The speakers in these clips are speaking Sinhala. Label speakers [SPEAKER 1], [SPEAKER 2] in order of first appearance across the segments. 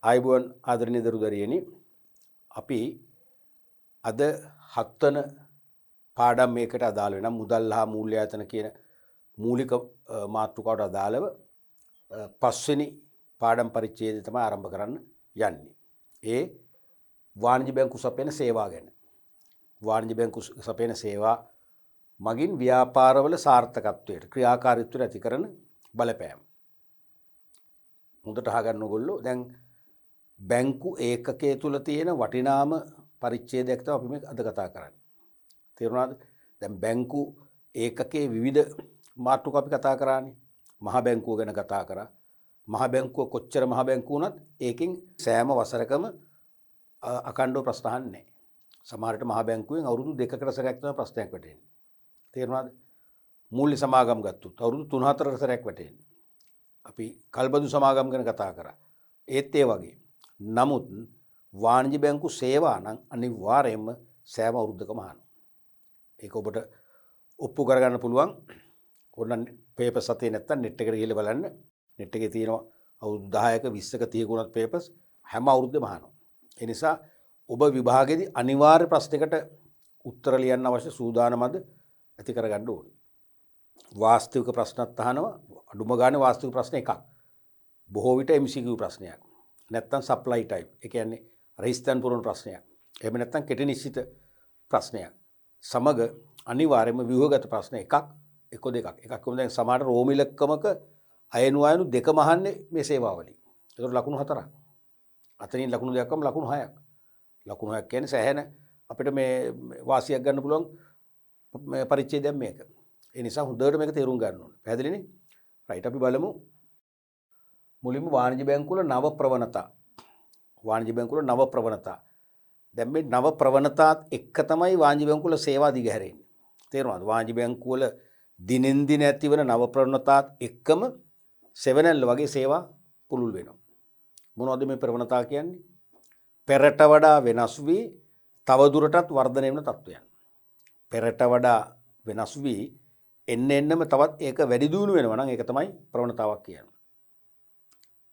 [SPEAKER 1] ආයුබෝවන් ආදරණීය දරුදරියනි අපි අද හත්වන පාඩම් මේකට අදාළ වෙන මුදල් හා මූල්‍ය ආයතන කියන මූලික මාතෘකාවට අදාළව පස්වෙනි පාඩම් පරිච්ඡේදය තමයි ආරම්භ කරන්න යන්නේ. ඒ වාණිජ්‍ය බැංකු සපයන සේවා ගැන. වාණිජ්‍ය බැංකු සපයන සේවා මගින් ව්‍යාපාරවල සාර්ථකත්වයට ක්‍රියාකාරීත්වයට ඇති කරන බලපෑම. හොඳට අහගන්න ඕගොල්ලෝ දැන් බැංකු ඒකකයේ තුල තියෙන වටිනාම පරිච්ඡේදයක් තමයි අපි මේ අද කතා කරන්නේ. තේරුණාද? දැන් බැංකු ඒකකයේ විවිධ මාතෘකා අපි කතා කරානේ. මහ බැංකුව ගැන කතා කරා. මහ බැංකුව කොච්චර මහ බැංකුව වුණත් ඒකෙන් සෑම වසරකම අකණ්ඩව ප්‍රශ්න අහන්නේ නැහැ. සමහර විට මහ බැංකුවෙන් අවුරුදු 2කට සැරයක් තමයි ප්‍රශ්නයක් වැටෙන්නේ. තේරුණාද? මූල්‍ය සමාගම් ගත්තොත් අවුරුදු 3-4කට සැරයක් වැටෙන්නේ. අපි කල්බදු සමාගම් ගැන කතා කරා. ඒත් ඒ වගේ. නමුත් වාණිජ්‍ය බැංකු සේවා නම් අනිවාර්යයෙන්ම සෑම අවුරුද්දකම අහනවා. ඒක ඔබට ඔප්පු කරගන්න පුළුවන්. ඕනනම් පේපර්ස් අතේ නැත්තම් net එකට ගිහලා බලන්න. net එකේ තියෙනවා අවුරුදු 10ක 20ක 30ක උනත් පේපර්ස් හැම අවුරුද්දෙම අහනවා. ඒ නිසා ඔබ විභාගයේදී අනිවාර්ය ප්‍රශ්නයකට උත්තර ලියන්න අවශ්‍ය සූදානමද ඇති කරගන්න ඕනේ. වාස්තවික ප්‍රශ්නත් අහනවා. අඩුම ගානේ වාස්තවික ප්‍රශ්න එකක්. බොහෝ විට MCQ ප්‍රශ්නයක්. නැත්තම් සප්ලයි ටයිප්. ඒ කියන්නේ රෙහිස්තන් පුරවන ප්‍රශ්නයක්. එහෙම නැත්තම් කෙටි නිශ්චිත ප්‍රශ්නයක්. සමග අනිවාර්යයෙන්ම ව්‍යුහගත ප්‍රශ්න එකක් දෙකක්. එකක් කොහොමද දැන් සමහර රෝම ඉලක්කමක අයනු දෙකම අහන්නේ මේ සේවාවලින්. ඒකට ලකුණු 4ක්. අතනින් ලකුණු දෙකක්ම ලකුණු 6ක්. ලකුණු 6ක් කියන්නේ සෑහෙන අපිට මේ වාසියක් ගන්න පුළුවන් මේ පරිච්ඡේදයක් මේක. ඒ නිසා හොඳට මේක තේරුම් ගන්න ඕනේ. පැහැදිලිනේ? රයිට් අපි බලමු. මුලින්ම වාණිජ්‍ය බැංකුවල නව ප්‍රවණතා. වාණිජ්‍ය බැංකුවල නව ප්‍රවණතා. දැන් මේ නව ප්‍රවණතාත් එක්ක තමයි වාණිජ්‍ය බැංකුවල සේවා දිගහැරෙන්නේ. තේරුණාද? වාණිජ්‍ය බැංකුවල දිනෙන් දින ඇතිවන නව ප්‍රවණතාත් එක්කම සෙවනැල්ල වගේ සේවා පුළුල් වෙනවා. මොනවද මේ ප්‍රවණතා කියන්නේ? පෙරට වඩා වෙනස් වී තව දුරටත් වර්ධනය වෙන තත්ත්වයන්. පෙරට වඩා වෙනස් වී එන්නම තවත් ඒක වැඩි දියුණු වෙනවා නම් ඒක තමයි ප්‍රවණතාවක් කියන්නේ.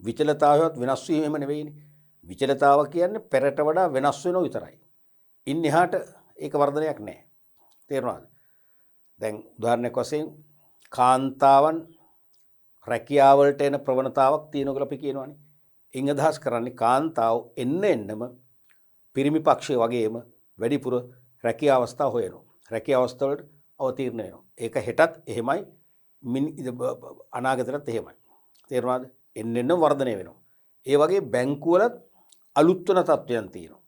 [SPEAKER 1] විචලතාවයත් වෙනස් වීමම නෙවෙයිනේ. විචලතාව කියන්නේ පෙරට වඩා වෙනස් වෙනව විතරයි. ඉන් එහාට ඒක වර්ධනයක් නැහැ. තේරුණාද? දැන් උදාහරණයක් වශයෙන් කාන්තාවන් රැකියාවලට එන ප්‍රවණතාවක් තියෙනවා කියලා අපි කියනවානේ. ඉන් අදහස් කරන්නේ කාන්තාව එන්නම පිරිමි පක්ෂය වගේම වැඩිපුර රැකියාව අවස්ථා හොයනවා. රැකියාව අවස්ථා වලට අවතීර්ණ වෙනවා. ඒක හෙටත් එහෙමයි අනාගතයටත් එහෙමයි. තේරුණාද? එන්නෙන්න වර්ධනය වෙනවා. ඒ වගේ බැංකුවලත් අලුත් වෙන තත්ත්වයන් තියෙනවා.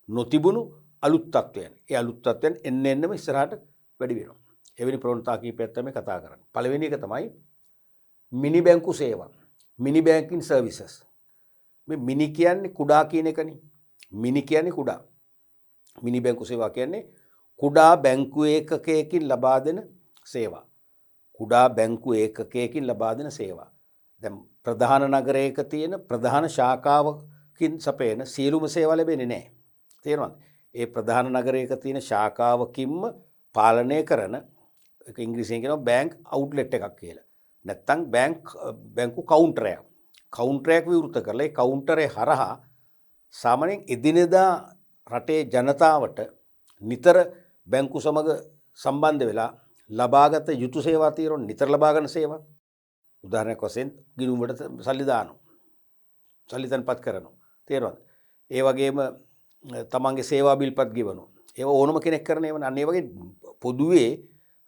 [SPEAKER 1] නොතිබුණු අලුත් තත්ත්වයන්. ඒ අලුත් තත්ත්වයන් එන්නෙන්නම ඉස්සරහට වැඩි වෙනවා. එවැනි ප්‍රවණතා කීපයක් තමයි කතා කරන්නේ. පළවෙනි එක තමයි මිනි බැංකු සේවා. මිනි බැංකින් සර්විසස්. මේ මිනි කියන්නේ කුඩා කියන එකනේ. මිනි කියන්නේ කුඩා. මිනි බැංකු සේවා කියන්නේ කුඩා බැංකු ඒකකයකින් ලබා දෙන සේවා. කුඩා බැංකු ඒකකයකින් ලබා දෙන සේවා. දැන් ප්‍රධාන නගරයක තියෙන ප්‍රධාන ශාඛාවකින් සපයන සියලුම සේවා ලැබෙන්නේ නැහැ. තේරුණාද? ඒ ප්‍රධාන නගරයක තියෙන ශාඛාවකින්ම පාලනය කරන ඒක ඉංග්‍රීසියෙන් කියනවා බැංක් අවුට්ලට් එකක් කියලා. නැත්තම් බැංකු කවුන්ටරයක්. කවුන්ටරයක් විවෘත කරලා ඒ කවුන්ටරේ හරහා සාමාන්‍යයෙන් එදිනෙදා රටේ ජනතාවට නිතර බැංකු සමග සම්බන්ධ වෙලා ලබාගත යුතු සේවා තියෙනවා. නිතර ලබා ගන්න සේවා. උදාහරණයක් වශයෙන් ගිණුම් වලට සල්ලි දානවා. සල්ලි තන්පත් කරනවා. තේරුණාද? ඒ වගේම තමන්ගේ සේවා බිල්පත් ගෙවනවා. ඒව ඕනම කෙනෙක් කරන ඒවා. අන්න ඒ වගේ පොදුවේ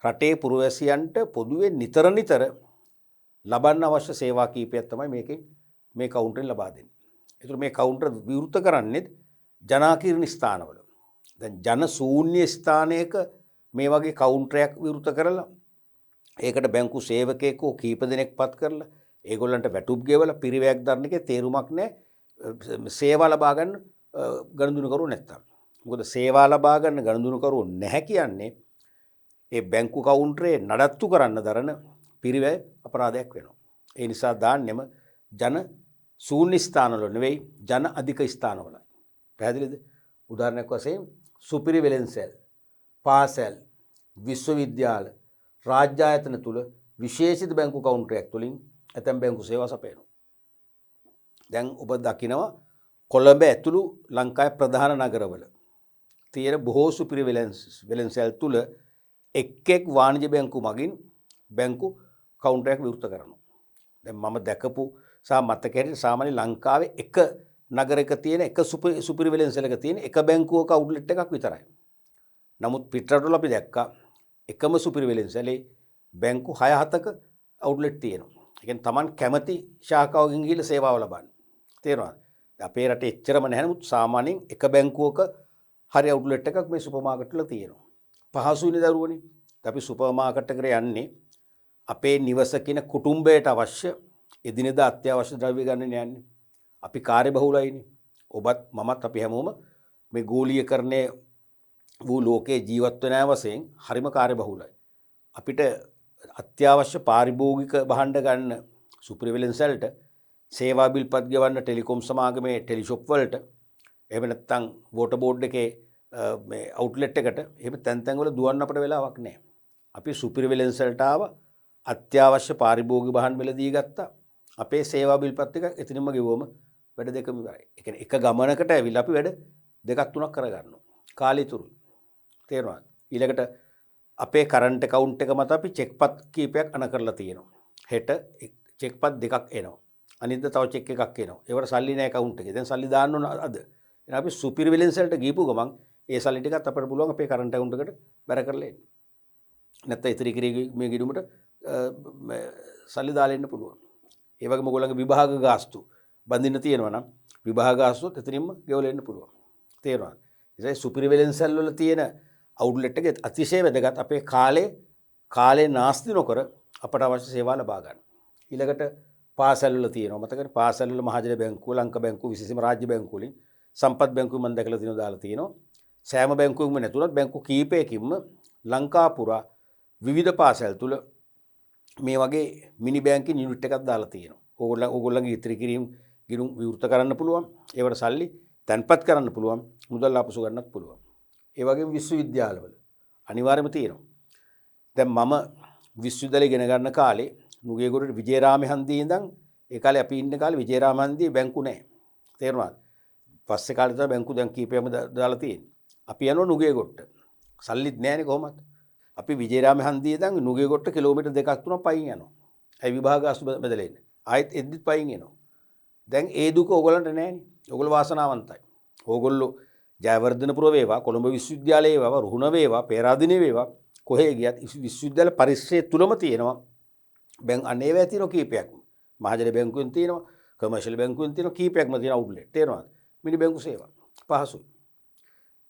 [SPEAKER 1] රටේ පුරවැසියන්ට පොදුවේ නිතර ලබන්න අවශ්‍ය සේවා කීපයක් තමයි මේකෙන් මේ කවුන්ටරෙන් ලබා දෙන්නේ. ඒතර මේ කවුන්ටර් විවෘත කරන්නේ ජනාකීර්ණ ස්ථානවල. දැන් ජන ශූන්‍ය ස්ථානයක මේ වගේ කවුන්ටරයක් විවෘත කරලා ඒකට බැංකු සේවකයෙක් හෝ කීප දෙනෙක් පත් කරලා ඒගොල්ලන්ට වැටුප් ගෙවලා පිරිවැයක් දරන එකේ තේරුමක් නැහැ සේවා ලබා ගන්න ගණදුණු කරුවෝ නැත්තම්. මොකද සේවා ලබා ගන්න ගණදුණු කරුවෝ නැහැ කියන්නේ ඒ බැංකු කවුන්ටරේ නඩත්තු කරන්න දරන පිරිවැය අපරාධයක් වෙනවා. ඒ නිසා දාන්නෙම ජන ශූන්‍ය ස්ථානවල නෙවෙයි ජන අධික ස්ථානවලයි. පැහැදිලිද? උදාහරණයක් වශයෙන් සුපිරි වෙළෙන්සැල්, පාසල්, විශ්වවිද්‍යාල, රාජ්‍ය ආයතන තුල විශේෂිත බැංකු කවුන්ටරයක් තුලින් ඇතැම් බැංකු සේවා සපයනවා. දැන් ඔබ දකිනවා කොළඹ ඇතුළු ලංකාවේ ප්‍රධාන නගරවල තියෙන බොහෝ සුපිරි වෙළඳසැල් තුල එක් වාණිජ බැංකු මගින් බැංකු කවුන්ටරයක් විවෘත කරනවා. දැන් මම දැකපු සහ මතක හැටියට සාමාන්‍ය ලංකාවේ එක නගරයක තියෙන එක සුපිරි වෙළඳසැලක තියෙන එක බැංකුවක අවුට්ලට් එකක් විතරයි. නමුත් පිටරටවල අපි දැක්කා එකම සුපිරි වෙළඳසැලේ බැංකු 6-7ක අවුට්ලට් තියෙනවා. ඒ කියන්නේ Taman කැමති ශාඛාවකින් ගිහිල්ලා සේවාව ලබන්න. තේරෙනවද? අපේ රටේ එච්චරම නැහැ නමුත් සාමාන්‍යයෙන් එක බැංකුවක හරි අවුට්ලට් එකක් මේ සුපර් මාකට් වල තියෙනවා. පහසුයිනේ දරුවනේ. අපි සුපර් මාකට් එකට යන්නේ අපේ නිවස කින කුටුම්බයට අවශ්‍ය එදිනෙදා අත්‍යවශ්‍ය ද්‍රව්‍ය ගන්න යන්නේ. අපි කාර්යබහුලයිනේ. ඔබත් මමත් අපි හැමෝම මේ ගෝලීයකරණය වූ ලෝකේ ජීවත් වෙන අවසෙන් හරිම කාර්යබහුලයි. අපිට අත්‍යවශ්‍ය පාරිභෝගික භාණ්ඩ ගන්න සුපිරි වෙළඳසැලට සේවා බිල්පත් ගෙවන්න ටෙලිකොම් සමාගමේ ටෙලිෂොප් වලට එහෙම නැත්නම් වෝටර් බෝඩ් එකේ මේ අවුට්ලට් එකට එහෙම තැන් තැන් වල දුවන්න අපිට වෙලාවක් නැහැ. අපි සුපිරි වෙළඳසැලට ආව අත්‍යවශ්‍ය පාරිභෝගික භාණ්ඩ වලදී ගත්තා. අපේ සේවා බිල්පත් එක එතනින්ම ගෙවුවම වැඩ දෙකම ඉවරයි. ඒ කියන්නේ එක ගමනකට ඇවිල්ලා අපි වැඩ දෙකක් තුනක් කරගන්නවා. කාලය තුරුයි. තේරෙනවද? ඊළඟට අපේ කරන්ට් account එක මත අපි චෙක්පත් කීපයක් අන කරලා තියෙනවා. හෙට චෙක්පත් දෙකක් එනවා. අනිද්දා තව චෙක් එකක් එනවා. ඒවට සල්ලි නැහැ account එකේ. දැන් සල්ලි දාන්න ඕන අද. එහෙනම් අපි සුපිරි වෙළඳසැලට ගිහපු ගමන් ඒ සල්ලි ටිකත් අපිට පුළුවන් අපේ කරන්ට් account එකට බැර කරලා එන්න. නැත්නම් ඉතිරි කිරි මේ ගිණුමට සල්ලි දාලා එන්න පුළුවන්. ඒ වගේම ඔයගොල්ලන්ගේ විභාග ගාස්තු බඳින්න තියෙනවා නම් විභාග ගාස්තුත් එතනින්ම ගෙවලා එන්න පුළුවන්. තේරුණාද? ඒ නිසා සුපිරි වෙළඳසැල් වල තියෙන අවුට්ලට් එක අතිශය වැදගත්. අපේ කාලේ නාස්ති නොකර අපට අවශ්‍ය සේවා ලබා ගන්න. ඊළඟට පාසල් වල තියෙනවා. මතකනේ පාසල් වල මහජන බැංකුව, ලංකා බැංකුව, විශේෂයෙන්ම රාජ්‍ය බැංකුව වලින් සම්පත් බැංකුව මම දැකලා තියෙනවා දාලා තියෙනවා. සෑම බැංකුවකම නැතුණත් බැංකු කීපයකින්ම ලංකා පුරා විවිධ පාසල් තුල මේ වගේ මිනි බැංකින් යුනිට් එකක් දාලා තියෙනවා. ඕගොල්ලන්ගේ ඉතිරි කිරීම් ගිණුම් විවෘත කරන්න පුළුවන්. ඒවට සල්ලි තැන්පත් කරන්න පුළුවන්. මුදල් ආපසු ගන්නත් පුළුවන්. ඒ වගේම විශ්වවිද්‍යාලවල අනිවාර්යයෙන්ම තියෙනවා. දැන් මම විශ්වවිද්‍යාලේ ඉගෙන ගන්න කාලේ නුගේගොඩ විජේරාම හන්දියේ ඉඳන් ඒ කාලේ අපි ඉන්න කාලේ විජේරාම හන්දියේ බැංකු නැහැ. තේරුණාද? පස්සේ කාලේ තමයි බැංකු දැන් කීපයක්ම දාලා තියෙන්නේ. අපි යනවා නුගේගොඩට. සල්ලිත් නැහැනේ කොහොමද? අපි විජේරාම හන්දියේ ඉඳන් නුගේගොඩට කිලෝමීටර් 2-3ක් පයින් යනවා. ඒ විභාග අසු බදලා ඉන්නේ. ආයෙත් එද්දිත් පයින් එනවා. දැන් ඒ දුක ඕගොල්ලන්ට නැහැනේ. ඕගොල්ලෝ වාසනාවන්තයි. ඕගොල්ලෝ ජයවර්ධනපුර වේවා, කොළඹ විශ්වවිද්‍යාලයේ වේවා, රුහුණ වේවා, පේරාදෙණිය වේවා, කොහේ ගියත් විශ්වවිද්‍යාල පරිශ්‍රය තුලම තියෙනවා. අනේ ඒවා තියෙනවා කීපයක්. මහජන බැංකුවෙන් තියෙනවා, කමර්ෂල් බැංකුවෙන් තියෙනවා කීපයක්ම තියෙන අවුට්ලට්. තේරෙනවද? මිනි බැංකු සේවා. පහසුයි.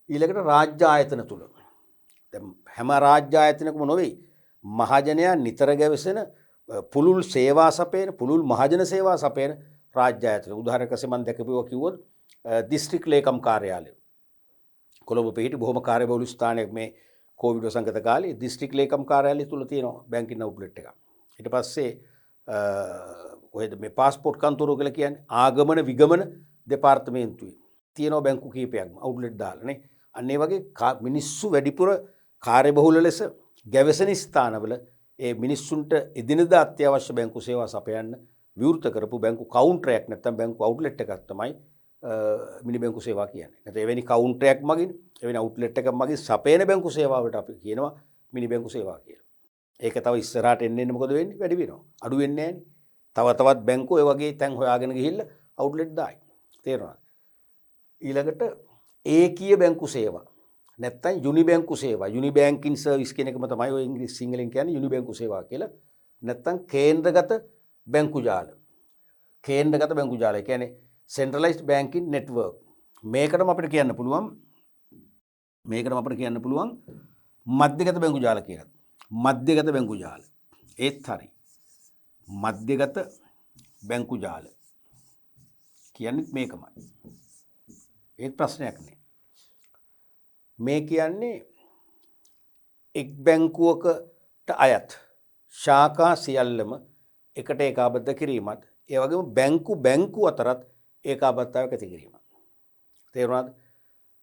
[SPEAKER 1] ඊළඟට රාජ්‍ය ආයතන තුල. දැන් හැම රාජ්‍ය ආයතනකම නොවේ. මහජනයා නිතර ගැවසෙන පුළුල් සේවා සපයන, පුළුල් මහජන සේවා සපයන රාජ්‍ය ආයතන. උදාහරණයක් වශයෙන් මම දැකපුවා කිව්වොත් දිස්ත්‍රික් ලේකම් කාර්යාලය. කොළඹ පිහිටි බොහොම කාර්යබහුල ස්ථානයක් මේ කොවිඩ් සංගත කාලේ දිස්ත්‍රික් ලේකම් කාර්යාලය තුල තියෙනවා බැංකින් අවුට්ලට් එකක්. ඊට පස්සේ කොහෙද මේ පාස්පෝර්ට් කන්තරුව කියලා කියන්නේ ආගමන විගමන දෙපාර්තමේන්තුවේ තියෙනවා බැංකු කීපයක්ම අවුට්ලට් දාලා නේ. අන්න ඒ වගේ මිනිස්සු වැඩිපුර කාර්යබහුල ලෙස ගැවසෙන ස්ථානවල ඒ මිනිස්සුන්ට එදිනෙදා අත්‍යවශ්‍ය බැංකු සේවා සපයන්න විවෘත කරපු බැංකු කවුන්ටරයක් නැත්නම් බැංකු අවුට්ලට් එකක් තමයි මිනි බැංකු සේවා කියන්නේ. නැත්නම් එවැනි කවුන්ටරයක් මගින් එවැනි අවුට්ලට් එකක් මගින් සපයන බැංකු සේවාවට අපි කියනවා මිනි බැංකු සේවා කියලා. ඒක තව ඉස්සරහට එන්න මොකද වෙන්නේ? වැඩි වෙනවා. අඩු වෙන්නේ නැහැ. තවත් බැංකු ඒ වගේ තැන් හොයාගෙන ගිහිල්ලා අවුට්ලට් දායි. තේරෙනවද? ඊළඟට ඒකීය බැංකු සේවා. නැත්නම් යුනි බැංකු සේවා. යුනි බැංකින් සර්විස් කියන එකම තමයි ඔය ඉංග්‍රීසි සිංහලෙන් කියන්නේ යුනි බැංකු සේවා කියලා. නැත්නම් කේන්ද්‍රගත බැංකු ජාල. කේන්ද්‍රගත බැංකු ජාලය කියන්නේ centralized banking network. මේකටම අපිට කියන්න පුළුවන් මධ්‍යගත බැංකු ජාල කියලා. මධ්‍යගත බැංකු ජාල. ඒත් හරි. මධ්‍යගත බැංකු ජාල කියන්නේ මේකමයි. ඒත් ප්‍රශ්නයක් නෑ. මේ කියන්නේ එක් බැංකුවකට අයත් ශාඛා සියල්ලම එකට ඒකාබද්ධ කිරීමත් ඒ වගේම බැංකු අතරත් ඒකාබද්ධතාවයක් ඇති කිරීම. තේරුණාද?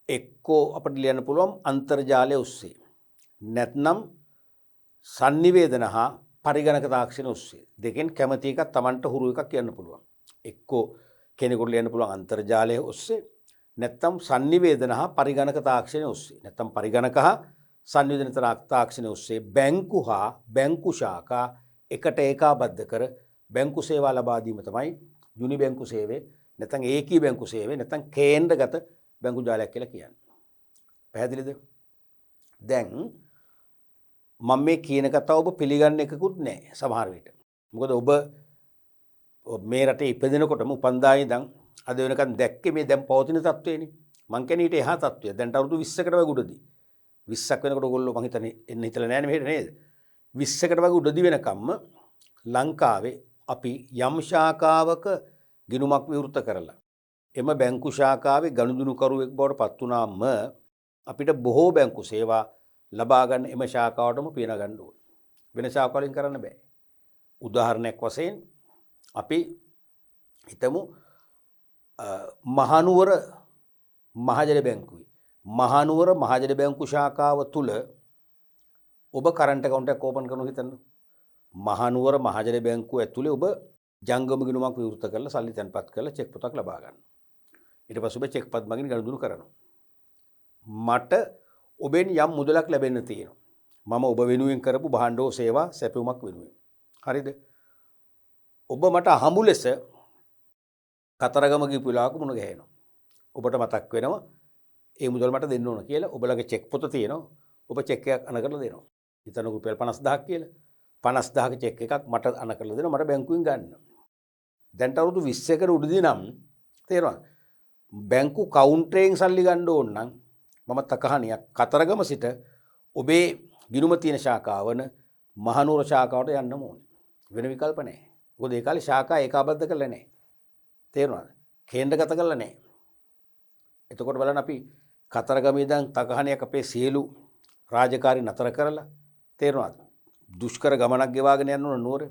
[SPEAKER 1] එක්කෝ අපිට ලියන්න පුළුවන් අන්තර්ජාලය ඔස්සේ. නැත්නම් sannivedana හා පරිගණක තාක්ෂණ ඔස්සේ. දෙකෙන් කැමති එකක් Tamanට හුරු එකක් කියන්න පුළුවන්. එක්කෝ කෙනෙකුට ලියන්න පුළුවන් අන්තර්ජාලය ඔස්සේ නැත්නම් sannivedana හා පරිගණක තාක්ෂණය ඔස්සේ නැත්නම් පරිගණක හා sannivedana තාක්ෂණය ඔස්සේ බැංකු හා බැංකු ශාඛා එකට ඒකාබද්ධ කර බැංකු සේවා ලබා දීම තමයි යුනි බැංකු සේවය නැත්නම් ඒකී බැංකු සේවය නැත්නම් කේන්ද්‍රගත බැංකු ජාලයක් කියලා කියන්නේ. පැහැදිලිද? දැන් මම මේ කියන කතාව ඔබ පිළිගන්න එකකුත් නැහැ සමහර විට. මොකද ඔබ මේ රටේ ඉපදෙනකොටම උපන්දා ඉඳන් අද වෙනකන් දැක්කේ මේ දැන් පවතින තත්ත්වයනේ. මං කියන්නේ ඊට එහා තත්ත්වය. දැන්ට අවුරුදු 20කට වගේ උඩදී. 20ක් වෙනකොට ඔයගොල්ලෝ මං හිතන්නේ එන්න හිතලා නැහැ මෙහෙට නේද? 20කට වගේ උඩදී වෙනකම්ම ලංකාවේ අපි යම් ශාඛාවක ගිණුමක් විවෘත කරලා එම බැංකු ශාඛාවේ ගනුදෙනුකරුවෙක් බවට පත් වුණාම අපිට බොහෝ බැංකු සේවා ලබා ගන්න එම ශාඛාවටම පියන ගන්න ඕනේ. වෙන ශාඛාවලින් කරන්න බෑ. උදාහරණයක් වශයෙන් අපි හිතමු මහනුවර මහජන බැංකුවේ මහනුවර මහජන බැංකු ශාඛාව තුල ඔබ කරන්ට් account එකක් ඕපන් කරනවා හිතන්න. මහනුවර මහජන බැංකුව ඇතුලේ ඔබ ජංගම ගිණුමක් විවෘත කරලා සල්ලි තැන්පත් කරලා චෙක් පොතක් ලබා ගන්න. ඊට පස්සේ ඔබ චෙක් පත් මගින් ගනුදෙනු කරනවා. මට ඔබෙන් යම් මුදලක් ලැබෙන්න තියෙනවා. මම ඔබ වෙනුවෙන් කරපු භාණ්ඩෝ සේවා සැපයුමක් වෙනුවෙන්. හරිද? ඔබ මට අහඹු ලෙස කතරගම ගිහපු වෙලාවක මුණ ගැහෙනවා. ඔබට මතක් වෙනවා ඒ මුදල් මට දෙන්න ඕන කියලා. ඔබලගේ චෙක් පොත තියෙනවා. ඔබ චෙක් එකක් අන කරලා දෙනවා. හිතන රුපියල් 50000ක් කියලා. 50000ක චෙක් එකක් මට අන කරලා දෙනවා. මට බැංකුවෙන් ගන්න. දැන්ට අවුරුදු 20කට උඩදී නම් තේරෙනවද? බැංකු කවුන්ටරයෙන් සල්ලි ගන්න ඕන නම් මම තකහණියක් කතරගම සිට ඔබේ ගිණුම තියෙන ශාඛාවන මහනුවර ශාඛාවට යන්න ඕනේ. වෙන විකල්ප නැහැ. මොකද ඒ කාලේ ශාඛා ඒකාබද්ධ කරලා නැහැ. තේරුණාද? කේන්ද්‍රගත කරලා නැහැ. එතකොට බලන්න අපි කතරගම ඉඳන් තකහණියක් අපේ සියලු රාජකාරී නතර කරලා තේරුණාද? දුෂ්කර ගමනක් ගෙවාගෙන යන්න ඕන නුවර.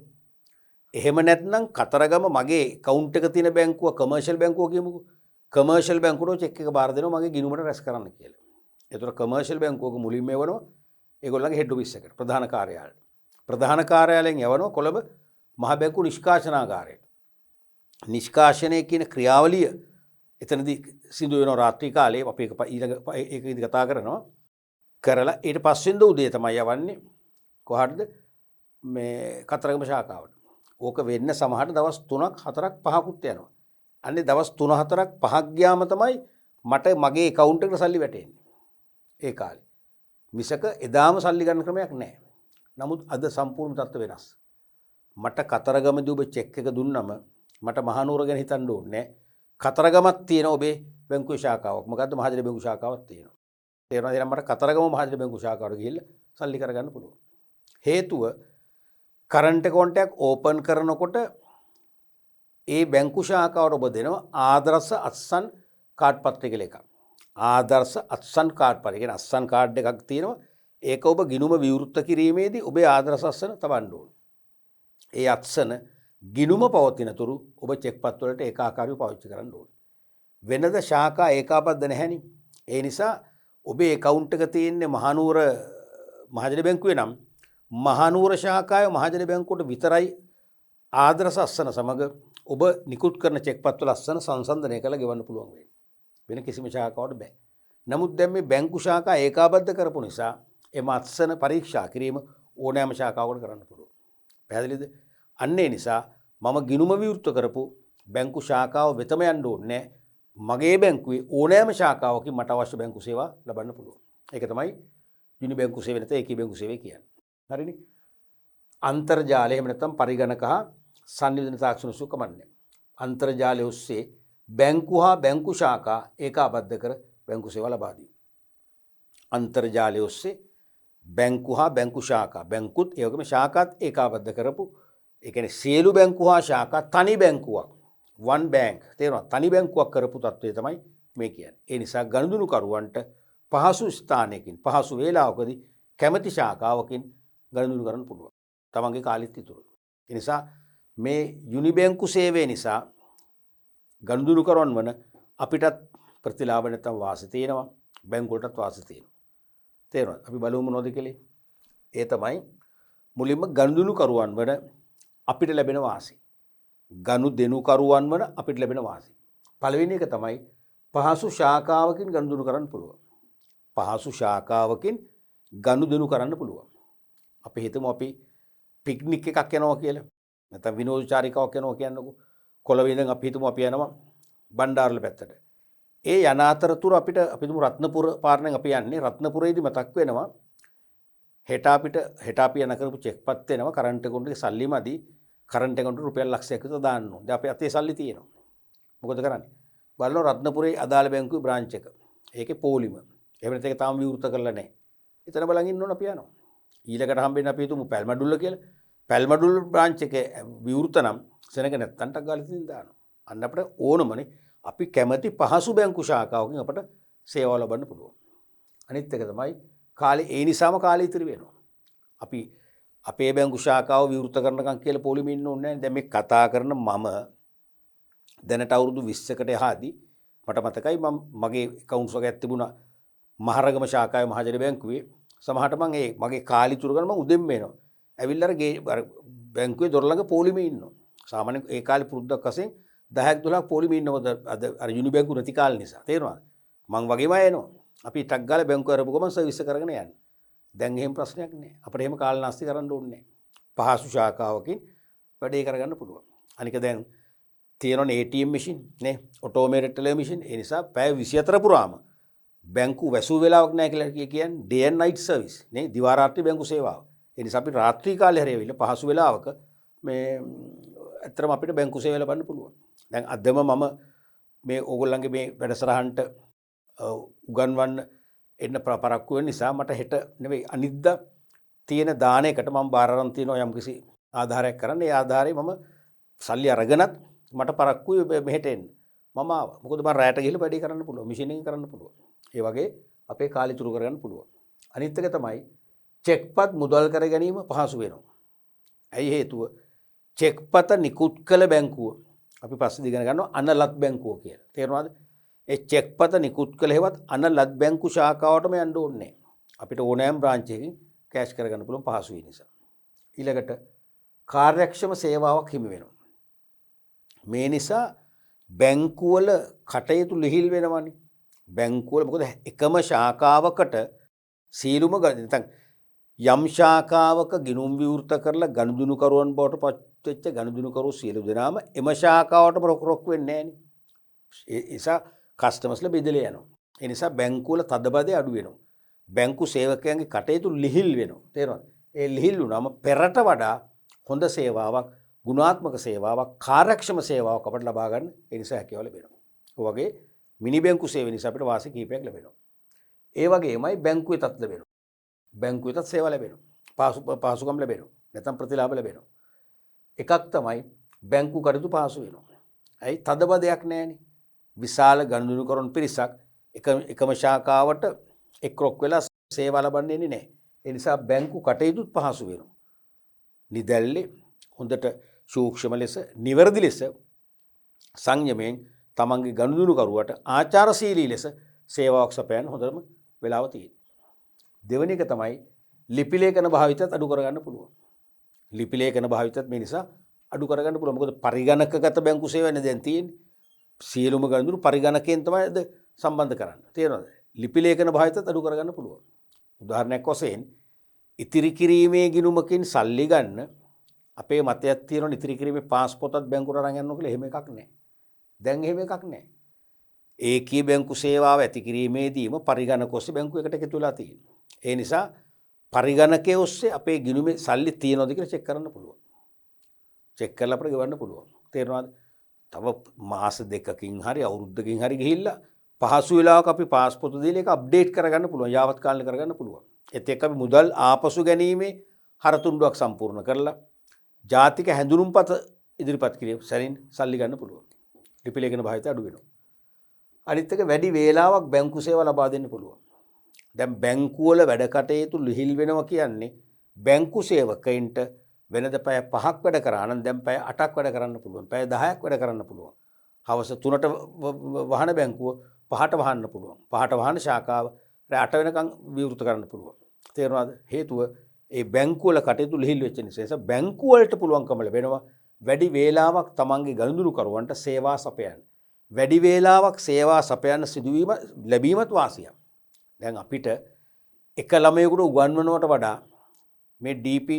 [SPEAKER 1] එහෙම නැත්නම් කතරගම මගේ account එක තියෙන බැංකුව කමර්ෂල් බැංකුව කියමුකෝ. කමර්ෂල් බැංකුවට චෙක් එක බාර දෙනවා මගේ ගිණුමට රැස් කරන්න කියලා. ඒතර කමර්ෂල් බැංකුවක මුලින්ම එවනවා ඒගොල්ලන්ගේ හෙඩ් ඔෆිස් එකට ප්‍රධාන කාර්යාලයට. ප්‍රධාන කාර්යාලයෙන් යවනවා කොළඹ මහ බැංකු නිෂ්කාශනාගාරයට. නිෂ්කාශනය කියන ක්‍රියාවලිය එතනදී සිදු වෙනවා රාත්‍රී කාලේ අපි ඒක ඉදි කතා කරනවා. කරලා ඊට පස්සෙන්ද උදේ තමයි යවන්නේ කොහටද මේ කතරගම ශාඛාවට. ඕක වෙන්න සමහරට දවස් 3ක් 4ක් 5කුත් යනවා. අන්නේ දවස් 3 4ක් 5ක් ගියාම තමයි මට මගේ account එකට සල්ලි වැටෙන්නේ. ඒ කාලේ. මිසක එදාම සල්ලි ගන්න ක්‍රමයක් නැහැ. නමුත් අද සම්පූර්ණ තත්ත්ව වෙනස්. මට කතරගමදී ඔබ චෙක් එක දුන්නම මට මහනුවර ගැන හිතන්න ඕනේ නැහැ. කතරගමක් තියෙන ඔබේ බැංකුවේ ශාඛාවක්. මොකද්ද මහජන බැංකු ශාඛාවක් තියෙනවා. තේරෙනවද? එහෙනම් මට කතරගම මහජන බැංකු ශාඛාවට ගිහිල්ලා සල්ලි කරගන්න පුළුවන්. හේතුව කරන්ට් account එකක් ඕපන් කරනකොට ඒ බැංකු ශාඛාවට ඔබ දෙනවා ආදර්ශ අත්සන් කාඩ් පත්‍රය කියලා එකක්. ආදර්ශ අත්සන් කාඩ් පත්‍රය කියන්නේ අත්සන් කාඩ් එකක් තියෙනවා. ඒක ඔබ ගිණුම විවෘත කිරීමේදී ඔබේ ආදර්ශ අත්සන තබන්න ඕනේ. ඒ අත්සන ගිණුම පවතින තුරු ඔබ චෙක් පත් වලට ඒකාකාරීව පාවිච්චි කරන්න ඕනේ. වෙනද ශාඛා ඒකාබද්ධ නැහැනි. ඒ නිසා ඔබේ account එක තියෙන්නේ මහනුවර මහජන බැංකුවේ නම් මහනුවර ශාඛාවේ මහජන බැංකුවට විතරයි ආදර්ශ අත්සන සමග ඔබ නිකුත් කරන චෙක් පත් වල අත්සන සංසන්දනය කරලා ගෙවන්න පුළුවන් වෙන්නේ. වෙන කිසිම ශාඛාවකට බෑ. නමුත් දැන් මේ බැංකු ශාඛා ඒකාබද්ධ කරපු නිසා එම අත්සන පරීක්ෂා කිරීම ඕනෑම ශාඛාවකට කරන්න පුළුවන්. පැහැදිලිද? අන්න ඒ නිසා මම ගිණුම විවෘත කරපු බැංකු ශාඛාව වෙතම යන්න ඕනේ. මගේ බැංකුවේ ඕනෑම ශාඛාවකින් මට අවශ්‍ය බැංකු සේවා ලබන්න පුළුවන්. ඒක තමයි යුනි බැංකු සේවය නැත්නම් ඒකී බැංකු සේවය කියන්නේ. හරිනේ? අන්තර්ජාලය එහෙම නැත්නම් පරිගණක හා sannivedana තාක්ෂණ සුකමන්නේ. අන්තර්ජාලය ඔස්සේ බැංකු හා බැංකු ශාඛා ඒකාබද්ධ කර බැංකු සේවා ලබා දී. අන්තර්ජාලය ඔස්සේ බැංකු හා බැංකු ශාඛා බැංකුත් ඒ වගේම ශාඛාත් ඒකාබද්ධ කරපු ඒ කියන්නේ සියලු බැංකු හා ශාඛා තනි බැංකුවක් one bank තේරෙනවද? තනි බැංකුවක් කරපු තත්ත්වය තමයි මේ කියන්නේ. ඒ නිසා ගනුදෙනුකරුවන්ට පහසු ස්ථානයකින් පහසු වේලාවකදී කැමැති ශාඛාවකින් ගනුදෙනු කරන්න පුළුවන්. තමන්ගේ කාලෙත් ඉතුරු. ඒ නිසා මේ යුනි බැංකු සේවය නිසා ගනුදෙනුකරුවන් වන අපිටත් ප්‍රතිලාභ නැත්නම් වාසි තියෙනවා. බැංකුවලටත් වාසි තියෙනවා. තේරෙනවද? අපි බලමු මොනවද කියලා. ඒ තමයි මුලින්ම ගනුදෙනුකරුවන් වන අපිට ලැබෙන වාසි. ගනුදෙනුකරුවන් වන අපිට ලැබෙන වාසි. පළවෙනි එක තමයි පහසු ශාඛාවකින් ගනුදෙනු කරන්න පුළුවන්. පහසු ශාඛාවකින් ගනුදෙනු කරන්න පුළුවන්. අපි හිතමු අපි පික්නික් එකක් යනවා කියලා. නැත්නම් විනෝද චාරිකාවක් යනවා කියන්නකෝ. කොළඹ අපි හිතමු අපි යනවා බණ්ඩාරල පැත්තට. ඒ යන අතරතුර අපිට අපි හිතමු රත්නපුර පාරෙන් අපි යන්නේ. රත්නපුරේදී මතක් වෙනවා හෙට අපි යන කරපු චෙක්පත් වෙනවා කරන්ට් එකේ සල්ලි මදි. කරන්ට් එකට රුපියල් ලක්ෂයක් විතර දාන්න ඕනේ. දැන් අපේ අතේ සල්ලි තියෙනවා. මොකද කරන්නේ? බලනවා රත්නපුරේ අදාළ බැංකුවේ බ්‍රාන්ච් එක. ඒකේ පොලිම. එහෙම නැත්නම් ඒක තාම විවෘත කරලා නැහැ. එතන බලන් ඉන්න ඕන අපි යනවා. ඊළඟට හම්බෙන්නේ අපි හිතමු පැල්මඩුල්ල කියලා. පැල්මඩුල්ල බ්‍රාන්ච් එකේ විවෘත නම් සෙනඟ නැත්තන්ට ගාලා තින් දානවා. අන්න අපිට ඕනමනේ අපි කැමති පහසු බැංකු ශාඛාවකින් අපට සේවාව ලබන්න පුළුවන්. අනිත් එක තමයි කාලේ ඒ නිසාම කාලය ඉතිරි වෙනවා. අපි අපේ බැංකු ශාඛාව විවෘත කරනකම් කියලා පොලිමේ ඉන්න ඕනේ නැහැ. දැන් මේ කතා කරන මම දැනට අවුරුදු 20කට එහාදී මට මතකයි මගේ account එකක් තිබුණා මහරගම ශාඛාවේ මහජන බැංකුවේ. සමහරට මම මගේ කාලි තුර ගන්න මම උදෙන්ම එනවා. ඇවිල්ලා අර බැංකුවේ දොර ළඟ පොලිමේ ඉන්නවා. සාමාන්‍යයෙන් ඒ කාලේ පුරුද්දක් වශයෙන් 10ක් 12ක් පොලිමේ ඉන්නවද අර යුනි බැංකු නැති කාලේ නිසා. තේරෙනවද? මං වගේම එනවා. අපි ටක් ගාලා බැංකුව අරපු ගමන් සර්විස් කරගෙන යන්නේ. දැන් එහෙම ප්‍රශ්නයක් නැහැ. අපිට එහෙම කාල නාස්ති කරන්න ඕනේ නැහැ. පහසු ශාඛාවකින් වැඩේ කරගන්න පුළුවන්. අනික දැන් තියෙනවනේ ATM machine නේ ඔටෝමේටඩ් ටෙලර් machine. ඒ නිසා පැය 24 පුරාම බැංකු වැසූ වෙලාවක් නැහැ කියලා කියන්නේ day and night service නේ දිවා රාත්‍රී බැංකු සේවාව. ඒ නිසා අපි රාත්‍රී කාලේ හැරෙ වෙලා පහසු වෙලාවක මේ ඇත්තටම අපිට බැංකු සේවය ලබන්න පුළුවන්. දැන් අදම මම මේ ඕගොල්ලන්ගේ මේ වැඩසටහනට උගන්වන්න එන්න පරක්කු වෙන නිසා මට හෙට නෙවෙයි අනිද්දා තියෙන දානයකට මම බාර අරන් තියෙනවා යම්කිසි ආධාරයක් කරන්න. ඒ ආධාරේ මම සල්ලි අරගෙනත් මට පරක්කුයි මෙහෙට එන්න. මම ආවා. මොකද මම රැයට ගිහලා වැඩේ කරන්න පුළුවන්. මැෂින් එකෙන් කරන්න පුළුවන්. ඒ වගේ අපේ කාලය තුරු කරගන්න පුළුවන්. අනිත් එක තමයි චෙක්පත් මුදල් කර ගැනීම පහසු වෙනවා. ඇයි හේතුව? චෙක්පත නිකුත් කළ බැංකුව අපි පස්සේ ඉගෙන ගන්නවා අනලත් බැංකුව කියලා. තේරුණාද? ඒ චෙක්පත නිකුත් කළ හේවත් අනලත් බැංකු ශාඛාවටම යන්න ඕනේ. අපිට ඕනෑම බ්‍රාන්ච් එකකින් කැෂ් කරගන්න පුළුවන් පහසු වෙන නිසා. ඊළඟට කාර්යක්ෂම සේවාවක් හිමි වෙනවා. මේ නිසා බැංකුවල කටයුතු ලිහිල් වෙනවනේ. බැංකුවල මොකද එකම ශාඛාවකට සීලුම නැත්නම් යම් ශාඛාවක ගිණුම් විවෘත කරලා ගනුදෙනුකරුවන් බවට පත් වෙච්ච ගනුදෙනුකරු සියලු දෙනාම එම ශාඛාවටම රොක් වෙන්නේ නැහනේ. ඒ නිසා කස්ටමර්ස්ලා බෙදලා යනවා. ඒ නිසා බැංකුවල තදබදේ අඩු වෙනවා. බැංකු සේවකයන්ගේ කටයුතු ලිහිල් වෙනවා. තේරෙනවද? ඒ ලිහිල් වුණාම පෙරට වඩා හොඳ සේවාවක්, ගුණාත්මක සේවාවක්, කාර්යක්ෂම සේවාවක් අපට ලබා ගන්න ඒ නිසා හැකියාව ලැබෙනවා. ඒ වගේ මිනි බැංකු සේවය නිසා අපිට වාසි කීපයක් ලැබෙනවා. ඒ වගේමයි බැංකුවෙතත් ලැබෙනවා. බැංකුවෙතත් සේවා ලැබෙනවා. පහසුකම් ලැබෙනවා. නැත්නම් ප්‍රතිලාභ ලැබෙනවා. එකක් තමයි බැංකු කටයුතු පහසු වෙනවා. ඇයි? තදබදයක් නැහැනේ. විශාල ගනුදෙනුකරුවන් පිරිසක් එකම ශාඛාවට එක්රොක් වෙලා සේවා ලබන්නේ නැහැ. ඒ නිසා බැංකු කටයුතුත් පහසු වෙනවා. නිදැල්ලේ හොඳට සූක්ෂම ලෙස, නිවැරදි ලෙස සංයමයෙන් තමන්ගේ ගනුදෙනුකරුවට ආචාරශීලී ලෙස සේවාවක් සපයන්න හොඳම වෙලාව තියෙනවා. දෙවෙනි එක තමයි ලිපි ලේඛන භාවිතයත් අඩු කරගන්න පුළුවන්. ලිපි ලේඛන භාවිතයත් මේ නිසා අඩු කරගන්න පුළුවන්. මොකද පරිගණකගත බැංකු සේවයනේ දැන් තියෙන්නේ. සියලුම ගනුදෙනු පරිගණකයෙන් තමයි සම්බන්ධ කරන්නේ. තේරෙනවද? ලිපි ලේඛන භාවිතයත් අඩු කරගන්න පුළුවන්. උදාහරණයක් වශයෙන් ඉතිරි කිරීමේ ගිණුමකින් සල්ලි ගන්න අපේ මතයක් තියෙනවා ඉතිරි කිරීමේ පාස් පොතත් බැංකුවට අරන් යනවා කියලා. එහෙම එකක් නැහැ. දැන් එහෙම එකක් නැහැ. ඒකී බැංකු සේවාව ඇති කිරීමේදීම පරිගණක ඔස්සේ බැංකුව එකට එකතු වෙලා තියෙනවා. ඒ නිසා පරිගණකයේ ඔස්සේ අපේ ගිණුමේ සල්ලි තියෙනවද කියලා චෙක් කරන්න පුළුවන්. චෙක් කරලා අපිට ගෙවන්න පුළුවන්. තේරෙනවද? තව මාස දෙකකින් හරි අවුරුද්දකින් හරි ගිහිල්ලා පහසු වෙලාවක අපි පාස්පෝර්ත දීලා ඒක අප්ඩේට් කරගන්න පුළුවන්. යාවත් කාලේ කරගන්න පුළුවන්. ඒත් එක්ක අපි මුදල් ආපසු ගැනීමේ හරතුණ්ඩුවක් සම්පූර්ණ කරලා ජාතික හැඳුනුම්පත ඉදිරිපත් කිරීම සැරින් සල්ලි ගන්න පුළුවන්. ලිපි ලේඛන භාවිතය අඩු වෙනවා. අනිත් එක වැඩි වේලාවක් බැංකු සේවා ලබා දෙන්න පුළුවන්. දැන් බැංකුවල වැඩ කටයුතු ලිහිල් වෙනවා කියන්නේ බැංකු සේවකයින්ට වෙනද පැය 5ක් වැඩ කරා නම් දැන් පැය 8ක් වැඩ කරන්න පුළුවන්. පැය 10ක් වැඩ කරන්න පුළුවන්. හවස 3ට වහන බැංකුව 5ට වහන්න පුළුවන්. 5ට වහන ශාඛාව 8 වෙනකන් විවෘත කරන්න පුළුවන්. තේරුණාද? හේතුව ඒ බැංකුවල කටයුතු ලිහිල් වෙච්ච නිසා. බැංකුවලට පුළුවන්කම ලැබෙනවා වැඩි වේලාවක් තමන්ගේ ගනුදෙනුකරුවන්ට සේවා සපයන්න. වැඩි වේලාවක් සේවා සපයන්න සිදුවීම ලැබීමත් වාසියක්. දැන් අපිට එක ළමයෙකුට උගන්වනවට වඩා මේ DP